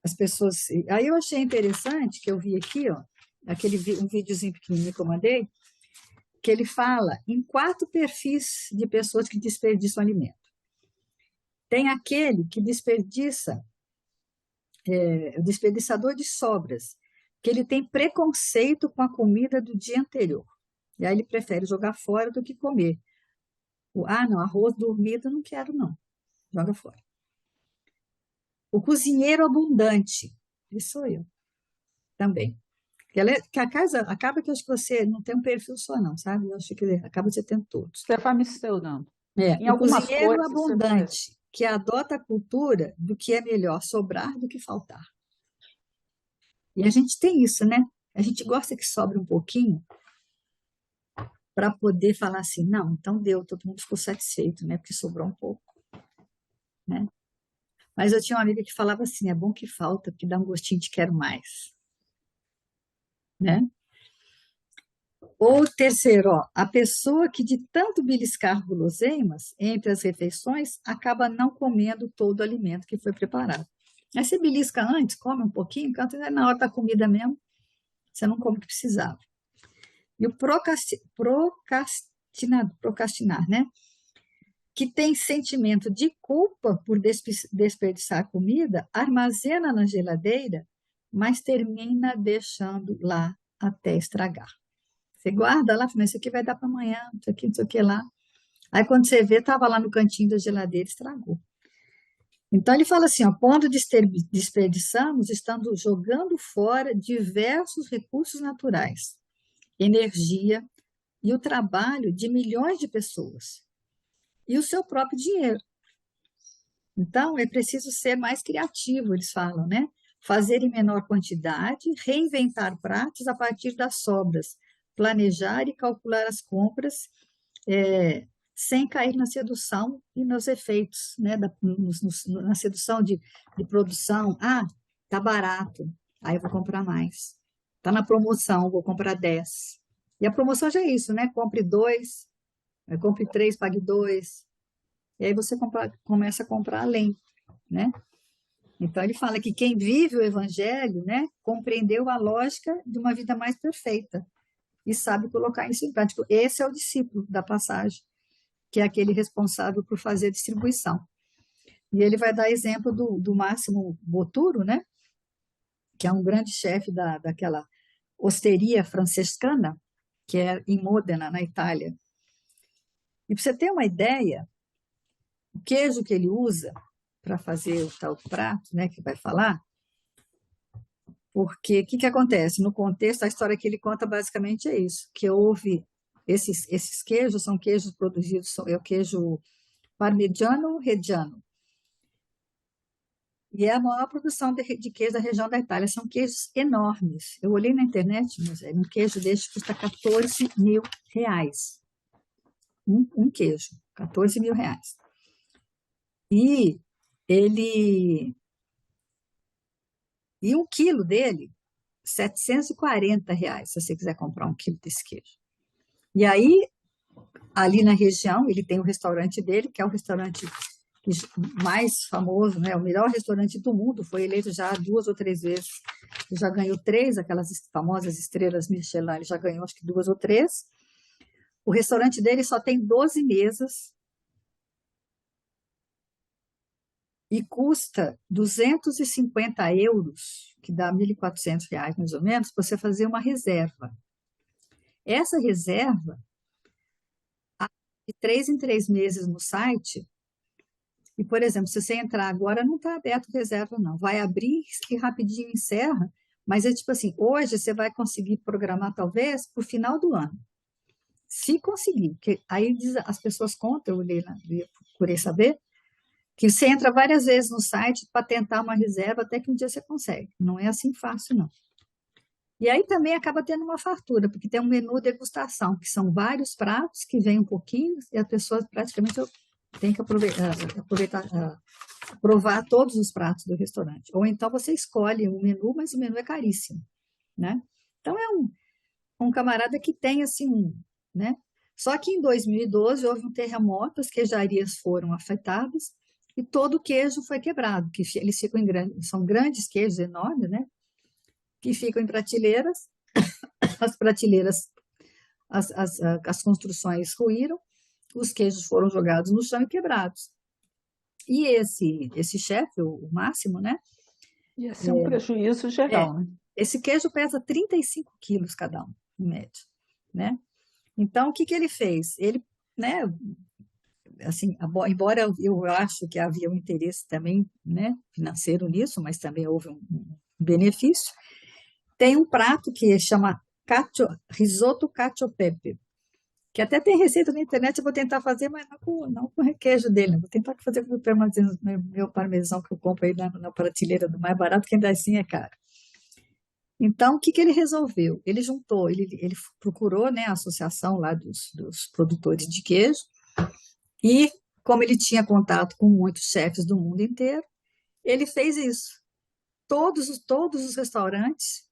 as pessoas. Aí eu achei interessante que eu vi aqui, ó, um videozinho pequenininho que eu mandei, que ele fala em 4 perfis de pessoas que desperdiçam alimento. Tem aquele que desperdiça, o desperdiçador de sobras, que ele tem preconceito com a comida do dia anterior. E aí ele prefere jogar fora do que comer. Não, arroz dormido eu não quero, não. Joga fora. O cozinheiro abundante, isso sou eu também. Que a casa acaba que eu acho que você não tem um perfil só, não, sabe? Eu acho que acaba você tendo todos. você vai misturando. Em O algumas cozinheiro coisas, você vai. abundante, que adota a cultura do que é melhor sobrar do que faltar. E a gente tem isso, né? A gente gosta que sobre um pouquinho para poder falar assim, não, então deu, todo mundo ficou satisfeito, né? Porque sobrou um pouco, né? Mas eu tinha uma amiga que falava assim, é bom que falta, porque dá um gostinho de quero mais, né? Ou terceiro, ó, a pessoa que de tanto beliscar guloseimas entre as refeições acaba não comendo todo o alimento que foi preparado. Aí você belisca antes, come um pouquinho, enquanto na hora da comida mesmo, você não come o que precisava. E o procrastinar, né? Que tem sentimento de culpa por desperdiçar comida, armazena na geladeira, mas termina deixando lá até estragar. Você guarda lá, mas isso aqui vai dar para amanhã, isso aqui, não sei o que lá. Aí quando você vê, estava lá no cantinho da geladeira, estragou. Então ele fala assim, ó, quando desperdiçamos, estamos jogando fora diversos recursos naturais, energia e o trabalho de milhões de pessoas e o seu próprio dinheiro. Então é preciso ser mais criativo, eles falam, né? Fazer em menor quantidade, reinventar pratos a partir das sobras, planejar e calcular as compras, sem cair na sedução e nos efeitos, né, na sedução de produção. Ah, tá barato, aí eu vou comprar mais. Tá na promoção, vou comprar 10. E a promoção já é isso, né? Compre 2, compre 3, pague 2. E aí você começa a comprar além, né? Então ele fala que quem vive o evangelho, né, compreendeu a lógica de uma vida mais perfeita e sabe colocar isso em prática. Esse é o discípulo da passagem, que é aquele responsável por fazer a distribuição. E ele vai dar exemplo do Máximo Boturo, né? Que é um grande chefe daquela osteria franciscana, que é em Modena, na Itália. E para você ter uma ideia, o queijo que ele usa para fazer o tal prato, né, que vai falar, porque o que acontece? No contexto, a história que ele conta basicamente é isso, que houve esses queijos, são queijos produzidos, é o queijo Parmigiano Reggiano. E é a maior produção de queijo da região da Itália. São queijos enormes. Eu olhei na internet, mas um queijo deste custa 14 mil reais. Um queijo, 14 mil reais. E um quilo dele, 740 reais, se você quiser comprar um quilo desse queijo. E aí, ali na região, ele tem o restaurante dele, que é o restaurante mais famoso, né? O melhor restaurante do mundo, foi eleito já 2 ou 3 vezes. Ele já ganhou 3, aquelas famosas estrelas Michelin, ele já ganhou acho que 2 ou 3. O restaurante dele só tem 12 mesas e custa 250 euros, que dá 1.400 reais mais ou menos, para você fazer uma reserva. Essa reserva, de 3 em 3 meses no site. E, por exemplo, se você entrar agora, não está aberto reserva, não. Vai abrir e rapidinho encerra, mas é tipo assim, hoje você vai conseguir programar, talvez, para o final do ano. Se conseguir, porque aí as pessoas contam, eu procurei saber, que você entra várias vezes no site para tentar uma reserva, até que um dia você consegue. Não é assim fácil, não. E aí também acaba tendo uma fartura, porque tem um menu degustação, que são vários pratos que vem um pouquinho, e a pessoa praticamente tem que provar todos os pratos do restaurante. Ou então você escolhe um menu, mas o menu é caríssimo, né? Então é um camarada que tem assim, né? Só que em 2012 houve um terremoto, as queijarias foram afetadas e todo o queijo foi quebrado, que eles ficam são grandes queijos enormes, né? Que ficam em prateleiras, as prateleiras, as construções ruíram, os queijos foram jogados no chão e quebrados. E esse chefe, o Máximo, né? Ia ser um prejuízo geral, né? Esse queijo pesa 35 quilos cada um, em média, né? Então, o que ele fez? Ele, né, assim, embora eu acho que havia um interesse também, né, financeiro nisso, mas também houve um benefício, tem um prato que chama risoto cacio e pepe, que até tem receita na internet, eu vou tentar fazer, mas não com o requeijo dele, vou tentar fazer com o meu parmesão que eu compro aí na prateleira do mais barato, que ainda assim é caro. Então, o que ele resolveu? Ele juntou, ele procurou, né, a associação lá dos produtores de queijo, e como ele tinha contato com muitos chefes do mundo inteiro, ele fez isso. Todos os restaurantes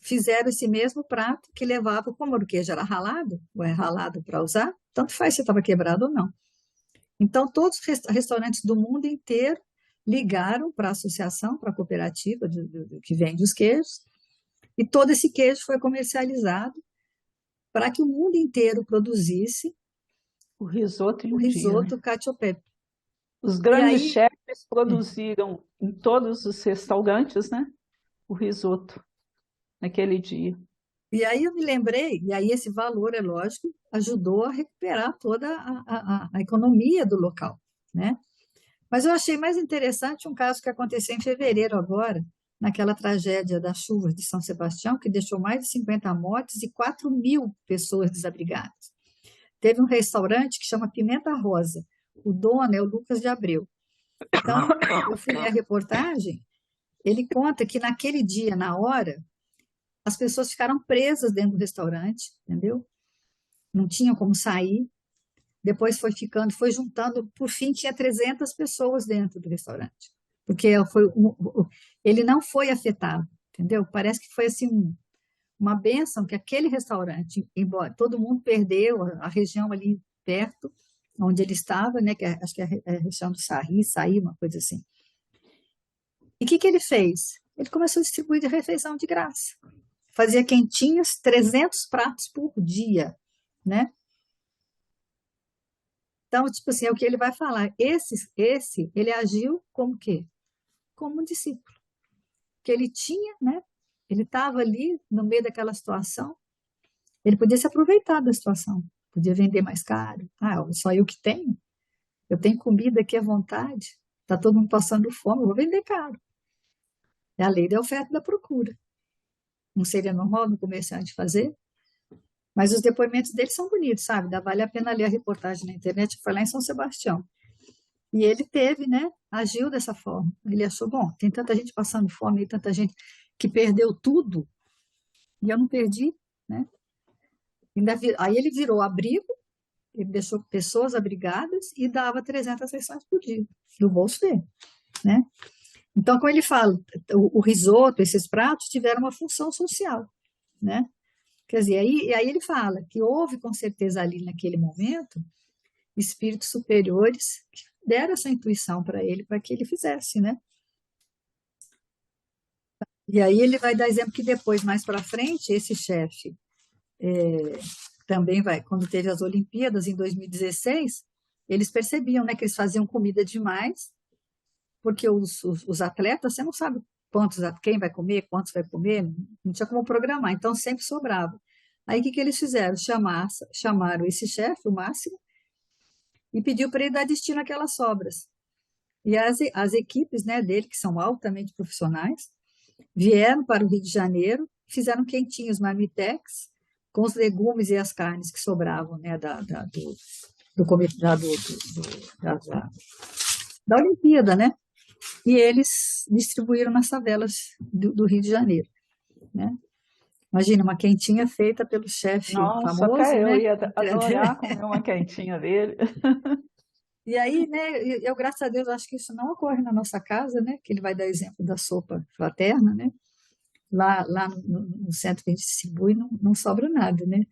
fizeram esse mesmo prato que levava, como o queijo era ralado, ou é ralado para usar, tanto faz se estava quebrado ou não. Então, todos os restaurantes do mundo inteiro ligaram para a associação, para a cooperativa que vende os queijos, e todo esse queijo foi comercializado para que o mundo inteiro produzisse O risoto em o um dia, né? risoto cacio e pepe. Os E grandes aí, chefes produziram em todos os restaurantes, né, o risoto naquele dia. eu me lembrei, e aí esse valor, é lógico, ajudou a recuperar toda a economia do local, né? Mas eu achei mais interessante um caso que aconteceu em fevereiro agora, naquela tragédia das chuvas de São Sebastião, que deixou mais de 50 mortes e 4.000 pessoas desabrigadas. Teve um restaurante que chama Pimenta Rosa. O dono é o Lucas de Abreu. Então, eu fui ler a reportagem, ele conta que naquele dia, na hora, as pessoas ficaram presas dentro do restaurante, entendeu? Não tinham como sair. Depois foi ficando, foi juntando, por fim tinha 300 pessoas dentro do restaurante. Porque ele não foi afetado, entendeu? Parece que foi assim uma bênção que aquele restaurante, embora todo mundo perdeu a região ali perto, onde ele estava, né, acho que é a região do Saí, uma coisa assim. E o que ele fez? Ele começou a distribuir de refeição de graça. Fazia quentinhas, 300 pratos por dia, né? Então, tipo assim, é o que ele vai falar. Ele agiu como quê? Como um discípulo. Que ele tinha, né? Ele estava ali no meio daquela situação. Ele podia se aproveitar da situação. Podia vender mais caro. Ah, só eu que tenho. Eu tenho comida aqui à vontade. Está todo mundo passando fome, eu vou vender caro. É a lei da oferta e da procura. Não seria normal no comerciante fazer? Mas os depoimentos dele são bonitos, sabe? Vale a pena ler a reportagem na internet. Foi lá em São Sebastião. E ele teve, né? Agiu dessa forma. Ele achou, bom, tem tanta gente passando fome, tanta gente que perdeu tudo, e eu não perdi, né? Aí ele virou abrigo, ele deixou pessoas abrigadas e dava 300 refeições por dia, do bolso dele, né? Então, como ele fala, o risoto, esses pratos tiveram uma função social, né? Quer dizer, aí ele fala que houve com certeza ali naquele momento espíritos superiores que deram essa intuição para ele, para que ele fizesse, né? E aí ele vai dar exemplo que depois, mais para frente, esse chefe também vai, quando teve as Olimpíadas em 2016, eles percebiam, né, que eles faziam comida demais, porque os atletas, você não sabe quem vai comer, quantos vai comer, não tinha como programar, então sempre sobrava. Aí o que eles fizeram? Chamaram esse chefe, o Máximo, e pediu para ele dar destino àquelas sobras. E as equipes, né, dele, que são altamente profissionais, vieram para o Rio de Janeiro, fizeram quentinhos marmitex com os legumes e as carnes que sobravam, né, do comitê da Olimpíada, né? E eles distribuíram nas favelas do Rio de Janeiro, né? Imagina, uma quentinha feita pelo chefe Nossa, famoso, até eu né? ia adorar comer uma quentinha dele. E aí, né, eu, graças a Deus, acho que isso não ocorre na nossa casa, né? Que ele vai dar exemplo da sopa fraterna, né? Lá no centro que a gente distribui não sobra nada, né?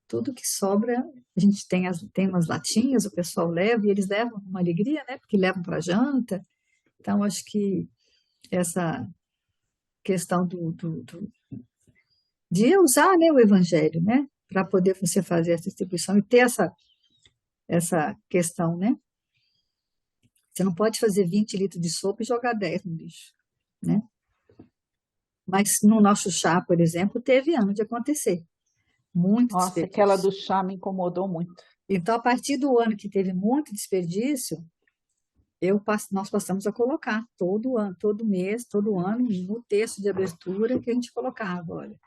Tudo que sobra, a gente tem umas latinhas, o pessoal leva, e eles levam uma alegria, né? Porque levam para janta. Então, acho que essa questão de usar, né, o evangelho, né? Para poder você fazer essa distribuição e ter essa questão, né? Você não pode fazer 20 litros de sopa e jogar 10 no lixo, né? Mas no nosso chá, por exemplo, teve ano de acontecer. Muito Nossa, aquela desperdício. do chá me incomodou muito. Então, a partir do ano que teve muito desperdício, nós passamos a colocar todo ano, todo mês, todo ano, no texto de abertura que a gente colocava, olha,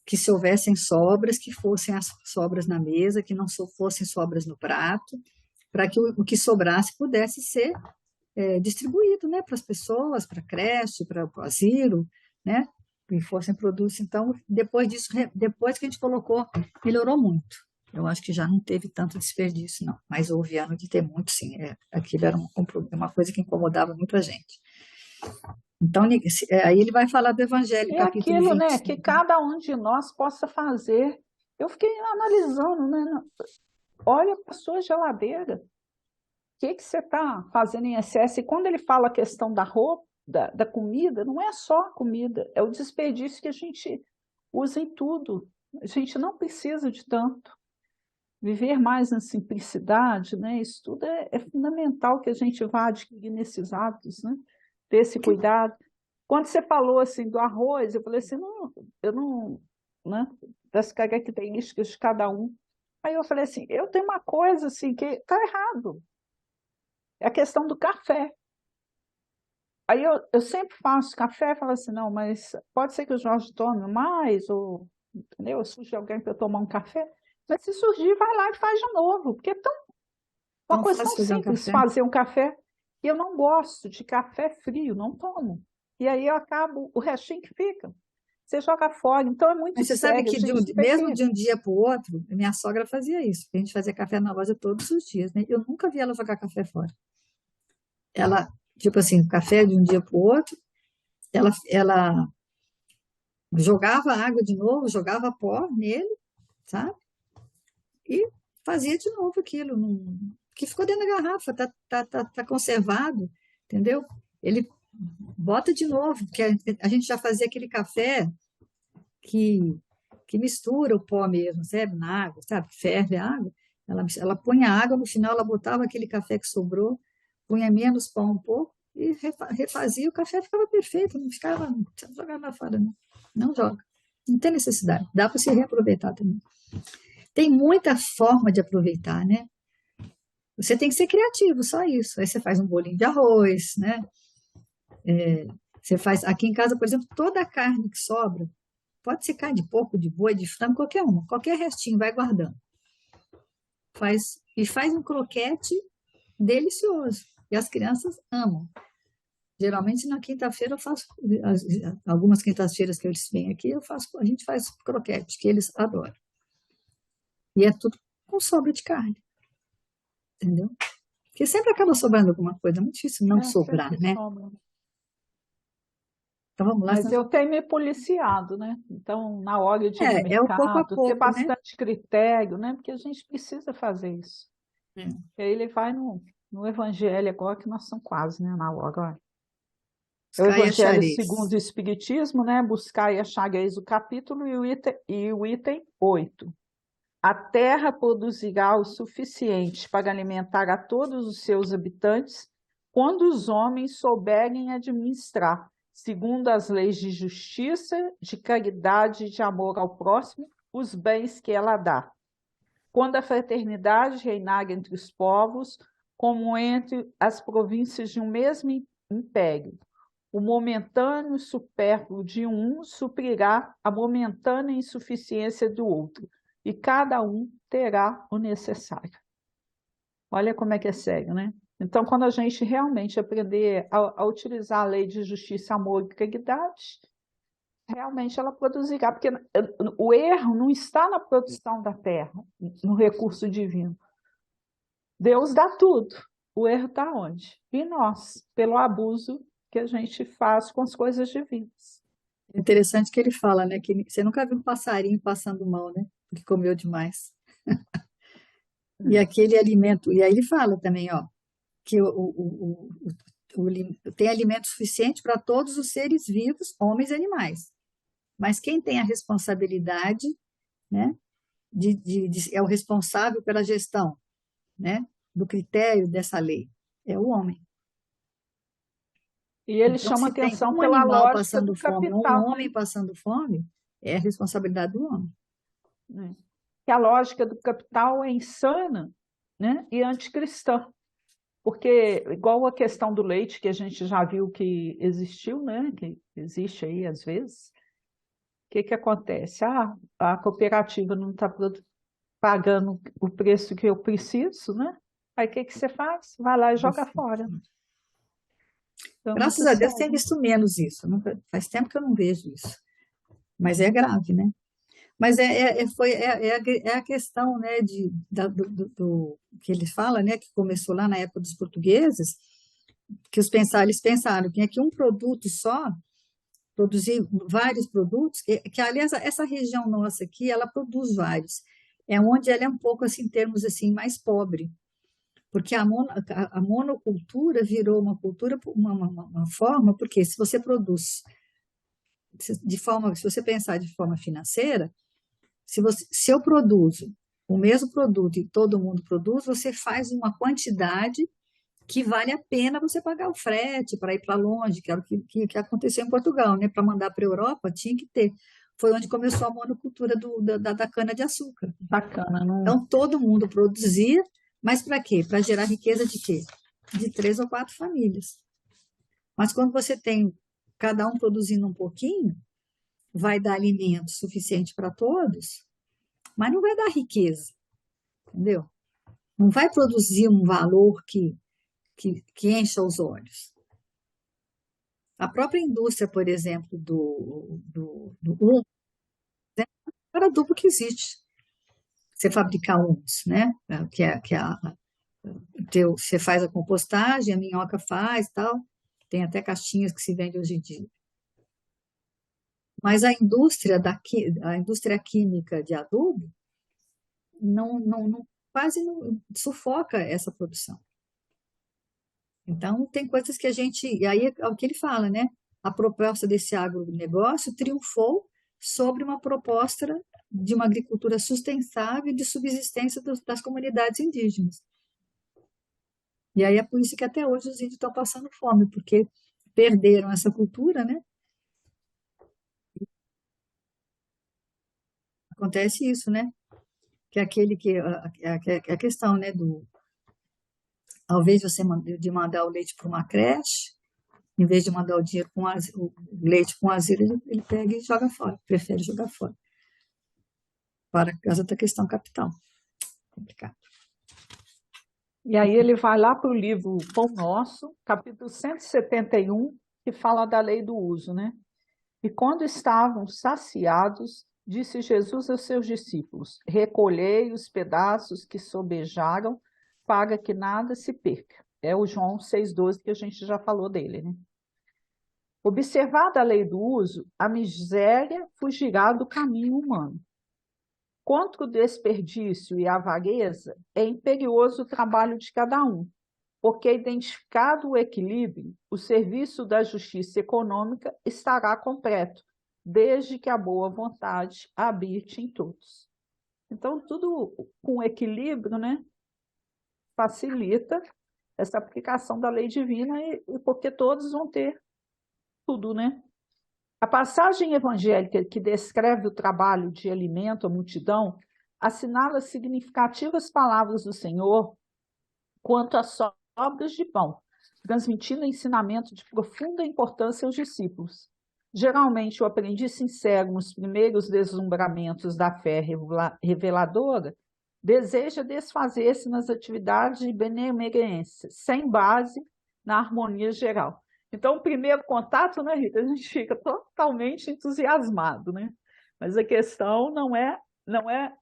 que se houvessem sobras, que fossem as sobras na mesa, que não fossem sobras no prato, para que o que sobrasse pudesse ser distribuído, né, para as pessoas, para a creche, para o asilo, né, que fossem produtos. Então, depois disso, depois que a gente colocou, melhorou muito. Eu acho que já não teve tanto desperdício, não. Mas houve ano de ter muito, sim. Aquilo era uma coisa que incomodava muita gente. Então, aí ele vai falar do Evangelho, E capítulo aquilo, né, que 25. cada um de nós possa fazer. Eu fiquei analisando, né? Olha para a sua geladeira. O que você está fazendo em excesso? E quando ele fala a questão da roupa, da comida, não é só a comida, é o desperdício que a gente usa em tudo. A gente não precisa de tanto. Viver mais na simplicidade, né? Isso tudo é fundamental que a gente vá adquirir nesses hábitos, né? Ter esse cuidado. Quando você falou assim do arroz, eu falei assim, não, eu não, né? Das características de cada um. Aí eu falei assim, eu tenho uma coisa assim que está errado. É a questão do café. Aí eu sempre faço café e falo assim, não, mas pode ser que o Jorge tome mais, ou, entendeu? Surge alguém para eu tomar um café. Mas se surgir, vai lá e faz de novo, porque é uma Então, coisa fácil tão fazer um simples, café. fazer um café. E eu não gosto de café frio, não tomo. E aí eu acabo, o restinho que fica, você joga fora. Então é muito Mas você sabe sério, a que gente tem mesmo que... de um dia para o outro, minha sogra fazia isso. A gente fazia café na loja todos os dias, né? Eu nunca vi ela jogar café fora. Ela, tipo assim, café de um dia para o outro, ela jogava água de novo, jogava pó nele, sabe? E fazia de novo aquilo, que ficou dentro da garrafa, tá conservado, entendeu? Ele bota de novo, porque a gente já fazia aquele café que, que mistura o pó mesmo, sabe? Na água, sabe? Ferve a água. Ela punha água, no final ela botava aquele café que sobrou, punha menos pó um pouco e refazia, o café ficava perfeito, não ficava, não precisa jogar na fora, não. Não joga. Não tem necessidade. Dá para se reaproveitar também. Tem muita forma de aproveitar, né? Você tem que ser criativo, só isso. Aí você faz um bolinho de arroz, né? Você faz, aqui em casa, por exemplo, toda a carne que sobra, pode ser carne de porco, de boi, de frango, qualquer uma, qualquer restinho, vai guardando. Faz um croquete delicioso. E as crianças amam. Geralmente na quinta-feira eu faço, algumas quintas-feiras que eles vêm aqui, a gente faz croquete, que eles adoram. E é tudo com sobra de carne, entendeu? Porque sempre acaba sobrando alguma coisa, é muito difícil não sobrar, sempre né? sobra. Então vamos lá. Mas eu tenho me policiado, né? Então, na hora de ir no É o pouco a mercado, ter pouco, né? bastante critério, né? Porque a gente precisa fazer isso. É. E aí ele vai no Evangelho agora, que nós estamos quase, né, na hora. Olha. É o Buscar e Evangelho segundo achareis. o Espiritismo, né? Buscar e achareis o capítulo e o item 8. A terra produzirá o suficiente para alimentar a todos os seus habitantes quando os homens souberem administrar, segundo as leis de justiça, de caridade e de amor ao próximo, os bens que ela dá. Quando a fraternidade reinar entre os povos, como entre as províncias de um mesmo império, o momentâneo supérfluo de um suprirá a momentânea insuficiência do outro, e cada um terá o necessário. Olha como é que é sério, né? Então, quando a gente realmente aprender a utilizar a lei de justiça, amor e caridade, realmente ela produzirá, porque o erro não está na produção da terra, no recurso divino. Deus dá tudo. O erro está onde? Em nós, pelo abuso que a gente faz com as coisas divinas. É interessante que ele fala, né? Que você nunca viu um passarinho passando mal, né? Porque comeu demais. E aquele alimento, e aí ele fala também, ó, que tem alimento suficiente para todos os seres vivos, homens e animais. Mas quem tem a responsabilidade, né, é o responsável pela gestão, né, do critério dessa lei, é o homem. E ele Então, chama se tem atenção um pela animal lógica passando do fome ou um capital, homem passando fome, é a responsabilidade do homem. né? Que a lógica do capital é insana, né? E anticristã. Porque, igual a questão do leite, que a gente já viu que existiu, né? Que existe aí às vezes, o que que acontece? A cooperativa não está pagando o preço que eu preciso, né? Aí o que que você faz? Vai lá e joga fora. Então, é muito Graças a Deus tem sério. visto menos isso. Faz tempo que eu não vejo isso. Mas é grave, né? Mas é a questão, né, do que ele fala, né, que começou lá na época dos portugueses, que eles pensaram que aqui um produto só, produzir vários produtos, que aliás, essa região nossa aqui, ela produz vários. É onde ela é um pouco, assim, em termos assim, mais pobre. Porque a monocultura virou uma cultura, uma forma, porque se você produz se você pensar de forma financeira, Se eu produzo o mesmo produto e todo mundo produz, você faz uma quantidade que vale a pena você pagar o frete para ir para longe, que era o que aconteceu em Portugal, né? Para mandar para a Europa, tinha que ter. Foi onde começou a monocultura da cana-de-açúcar. Bacana, não? Então, todo mundo produzia, mas para quê? Para gerar riqueza de quê? De 3 ou 4 famílias. Mas quando você tem cada um produzindo um pouquinho, vai dar alimento suficiente para todos, mas não vai dar riqueza, entendeu? Não vai produzir um valor que encha os olhos. A própria indústria, por exemplo, do humus, é o adubo que existe. Você fabricar humus, né? Você faz a compostagem, a minhoca faz, tal. Tem até caixinhas que se vendem hoje em dia. Mas a indústria química de adubo quase não sufoca essa produção. Então, tem coisas que a gente. E aí é o que ele fala, né? A proposta desse agronegócio triunfou sobre uma proposta de uma agricultura sustentável e de subsistência das comunidades indígenas. E aí é por isso que até hoje os índios estão passando fome, porque perderam essa cultura, né? Acontece isso, né? Que é aquele que a questão, né? Ao invés de mandar o leite para uma creche, em vez de mandar o leite com azeite, ele pega e joga fora, prefere jogar fora, para causa da questão capital. Complicado. E aí ele vai lá para o livro Pão Nosso, capítulo 171, que fala da lei do uso, né? E quando estavam saciados, disse Jesus aos seus discípulos: recolhei os pedaços que sobejaram, para que nada se perca. É o João 6,12 que a gente já falou dele, né? Observada a lei do uso, a miséria fugirá do caminho humano. Contra o desperdício e a avareza, é imperioso o trabalho de cada um, porque, identificado o equilíbrio, o serviço da justiça econômica estará completo, desde que a boa vontade habite em todos. Então, tudo com equilíbrio, né, facilita essa aplicação da lei divina, porque todos vão ter tudo, né? A passagem evangélica que descreve o trabalho de alimento à multidão assinala significativas palavras do Senhor quanto às sobras de pão, transmitindo ensinamento de profunda importância aos discípulos. Geralmente, o aprendiz sincero, nos primeiros deslumbramentos da fé reveladora, deseja desfazer-se nas atividades de benemerência, sem base na harmonia geral. Então, o primeiro contato, né, Rita, a gente fica totalmente entusiasmado, né? Mas a questão não é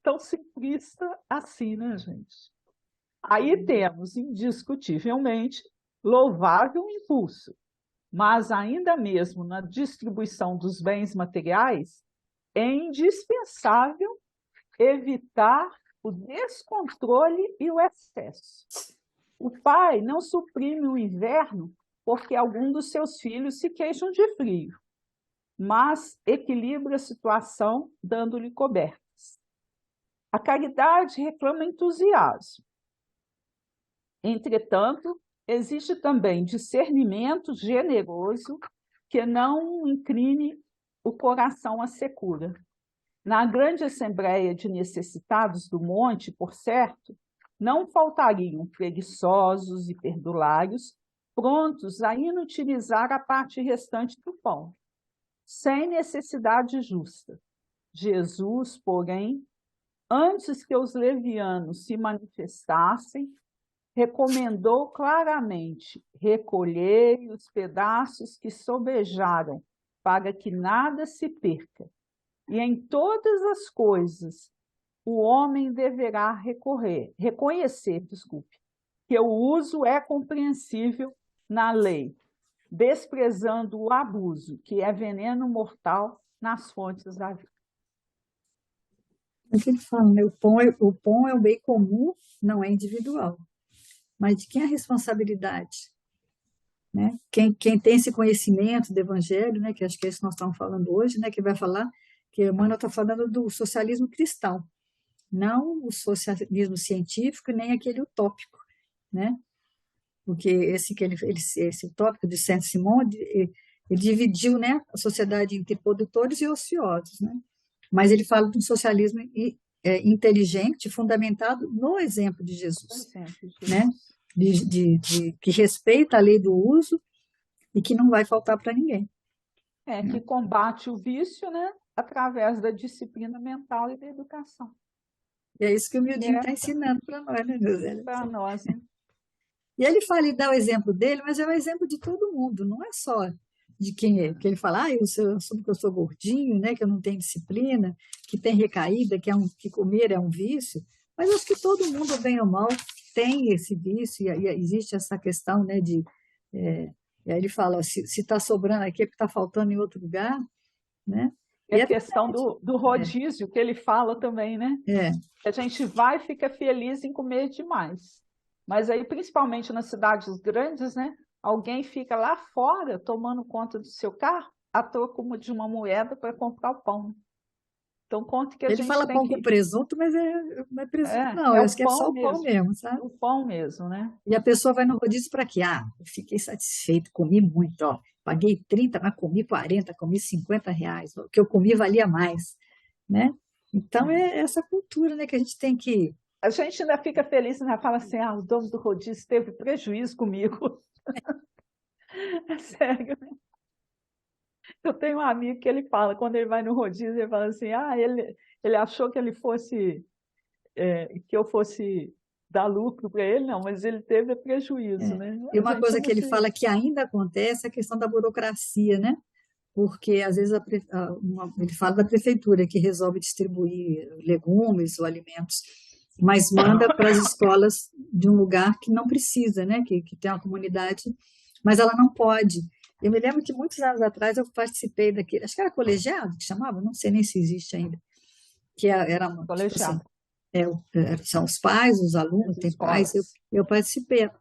tão simplista assim, né, gente? Aí temos, indiscutivelmente, louvável impulso, mas ainda mesmo na distribuição dos bens materiais, é indispensável evitar o descontrole e o excesso. O pai não suprime o inverno porque algum dos seus filhos se queixam de frio, mas equilibra a situação dando-lhe cobertas. A caridade reclama entusiasmo. Entretanto, existe também discernimento generoso que não incline o coração à secura. Na grande assembleia de necessitados do monte, por certo, não faltariam preguiçosos e perdulários, prontos a inutilizar a parte restante do pão, sem necessidade justa. Jesus, porém, antes que os levianos se manifestassem, recomendou claramente recolher os pedaços que sobejaram, para que nada se perca. E em todas as coisas, o homem deverá reconhecer, que o uso é compreensível na lei, desprezando o abuso, que é veneno mortal nas fontes da vida. É o que ele fala, né? O pão é um bem comum, não é individual. Mas de quem é a responsabilidade? Né? Quem tem esse conhecimento do Evangelho, né? Que acho que é isso que nós estamos falando hoje, né? Que vai falar que Emmanuel está falando do socialismo cristão, não o socialismo científico, nem aquele utópico, né? Porque esse utópico de Saint-Simon, ele dividiu, né, a sociedade entre produtores e ociosos, né? Mas ele fala de um socialismo inteligente, fundamentado no exemplo de Jesus, né? Que respeita a lei do uso e que não vai faltar para ninguém. Que combate o vício, né, através da disciplina mental e da educação. E é isso que o Mildinho está ensinando para nós, né, Josélia? Para nós, né? E ele fala e dá o exemplo dele, mas é o exemplo de todo mundo, não é só de quem é. Porque ele fala, eu assumo que eu sou gordinho, né, que eu não tenho disciplina, que tem recaída, que comer é um vício. Mas eu acho que todo mundo, bem ou mal, tem esse vício, e existe essa questão, né, e aí ele fala, se está sobrando aqui é porque está faltando em outro lugar, né? E a questão do rodízio, que ele fala também, né? A gente vai e fica feliz em comer demais. Mas aí, principalmente nas cidades grandes, né? Alguém fica lá fora tomando conta do seu carro a troco de uma moeda para comprar o pão. Então, conta que a ele gente fala tem pão que... com presunto, mas não é presunto, não. Eu acho que é só o pão mesmo, sabe? O pão mesmo, né? E a pessoa vai no rodízio para quê? Eu fiquei satisfeito, comi muito, ó. Paguei 30, mas comi 40, comi 50 reais. O que eu comi valia mais, né? Então, é essa cultura, né, que a gente tem que... A gente ainda fica feliz, ainda fala assim, o dono do rodízio teve prejuízo comigo. É sério, né? Eu tenho um amigo que ele fala, quando ele vai no rodízio, ele fala assim, ele achou que que eu fosse dar lucro para ele, não, mas ele teve prejuízo, né? E uma coisa que ele fala que ainda acontece é a questão da burocracia, né? Porque às vezes ele fala da prefeitura que resolve distribuir legumes ou alimentos, mas manda para as escolas de um lugar que não precisa, né? Que tem uma comunidade, mas ela não pode. Eu me lembro que muitos anos atrás eu participei daquele, acho que era colegiado que chamava, não sei nem se existe ainda, que era tipo assim, são os pais, os alunos, tem pais, eu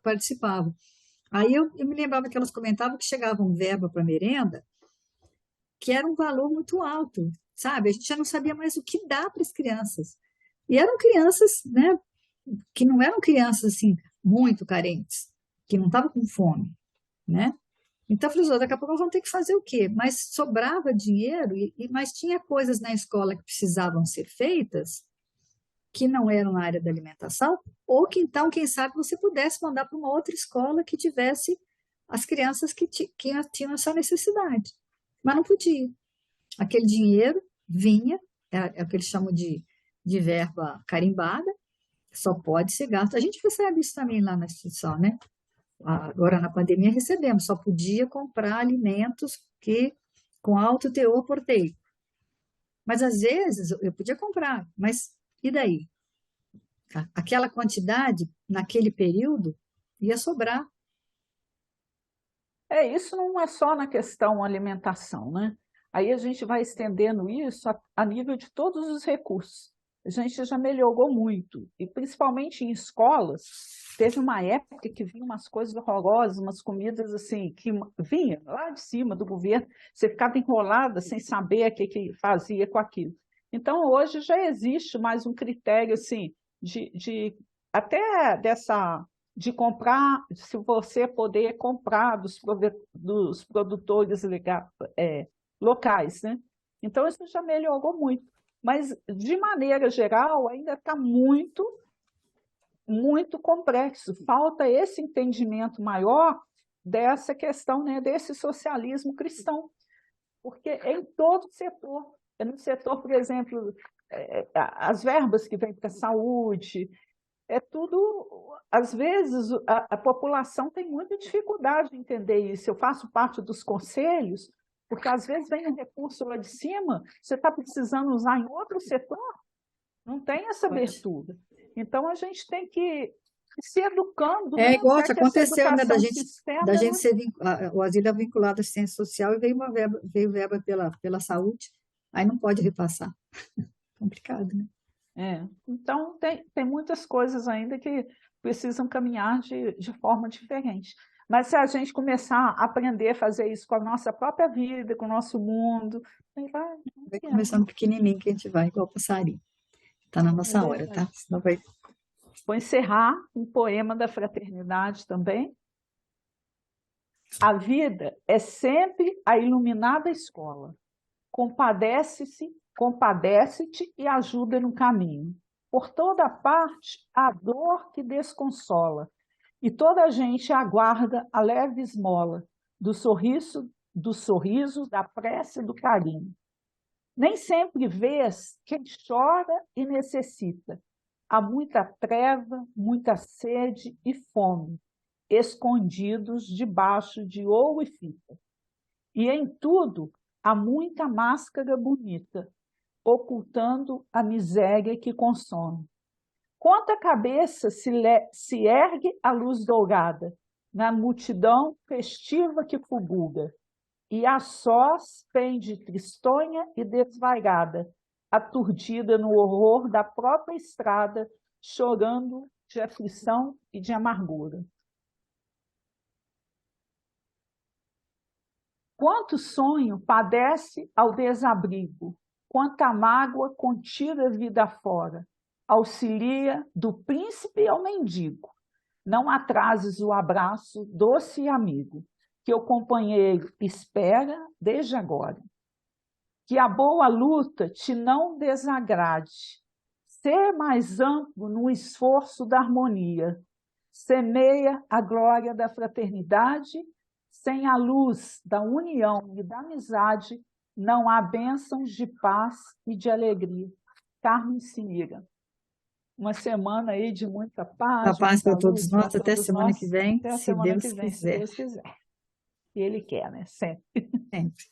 participava. Aí eu me lembrava que elas comentavam que chegava um verba para merenda, que era um valor muito alto, sabe? A gente já não sabia mais o que dá para as crianças. E eram crianças, né, que não eram crianças assim muito carentes, que não estavam com fome, né? Então, eu falei, daqui a pouco nós vamos ter que fazer o quê? Mas sobrava dinheiro, mas tinha coisas na escola que precisavam ser feitas, que não eram na área da alimentação, ou que então, quem sabe, você pudesse mandar para uma outra escola que tivesse as crianças que tinham essa necessidade. Mas não podia. Aquele dinheiro vinha, é o que eles chamam de verba carimbada, só pode ser gasto. A gente recebe isso também lá na instituição, né? Agora, na pandemia, recebemos, só podia comprar alimentos com alto teor proteico. Mas, às vezes, eu podia comprar, mas e daí? Aquela quantidade, naquele período, ia sobrar. Isso não é só na questão alimentação, né? Aí a gente vai estendendo isso a nível de todos os recursos. A gente já melhorou muito, e principalmente em escolas, teve uma época que vinha umas coisas horrorosas, umas comidas assim, que vinha lá de cima do governo, você ficava enrolada sem saber o que fazia com aquilo. Então, hoje já existe mais um critério assim, até de comprar, se você poder comprar dos produtores locais, né? Então, isso já melhorou muito. Mas, de maneira geral, ainda está muito, muito complexo. Falta esse entendimento maior dessa questão, né, desse socialismo cristão, porque é em todo setor. É no setor, por exemplo, as verbas que vêm para a saúde, é tudo... Às vezes, a população tem muita dificuldade de entender isso. Eu faço parte dos conselhos, porque às vezes vem um recurso lá de cima, você está precisando usar em outro setor, não tem essa abertura. Então, a gente tem que se educando. É igual que aconteceu, né, da gente né? ser o asilo é vinculado à assistência social e veio verba pela saúde, aí não pode repassar. Complicado, né? Então, tem muitas coisas ainda que precisam caminhar de forma diferente. Mas se a gente começar a aprender a fazer isso com a nossa própria vida, com o nosso mundo, aí Vai começando pequenininho que a gente vai, igual passarinho. Tá na é nossa hora, tá? verdade. Senão vai... Vou encerrar um poema da fraternidade também. A vida é sempre a iluminada escola. Compadece-te e ajuda no caminho. Por toda parte, a dor que desconsola, e toda a gente aguarda a leve esmola do sorriso, da prece e do carinho. Nem sempre vês quem chora e necessita. Há muita treva, muita sede e fome, escondidos debaixo de ouro e fita. E em tudo há muita máscara bonita, ocultando a miséria que consome. Quanta cabeça se ergue a luz dourada, na multidão festiva que fulgura, e a sós pende tristonha e desvairada, aturdida no horror da própria estrada, chorando de aflição e de amargura. Quanto sonho padece ao desabrigo, quanta mágoa contida vida fora, auxilia do príncipe ao mendigo. Não atrases o abraço, doce amigo, que o companheiro espera desde agora. Que a boa luta te não desagrade, ser mais amplo no esforço da harmonia, semeia a glória da fraternidade. Sem a luz da união e da amizade, não há bênçãos de paz e de alegria. Carmen Cimira. Uma semana aí de muita paz, A de paz muita para todos luz para nós, até todos semana que nós. vem, Até a se semana Deus que vem, se quiser. Deus quiser. E Ele quer, né? Sempre. Sempre.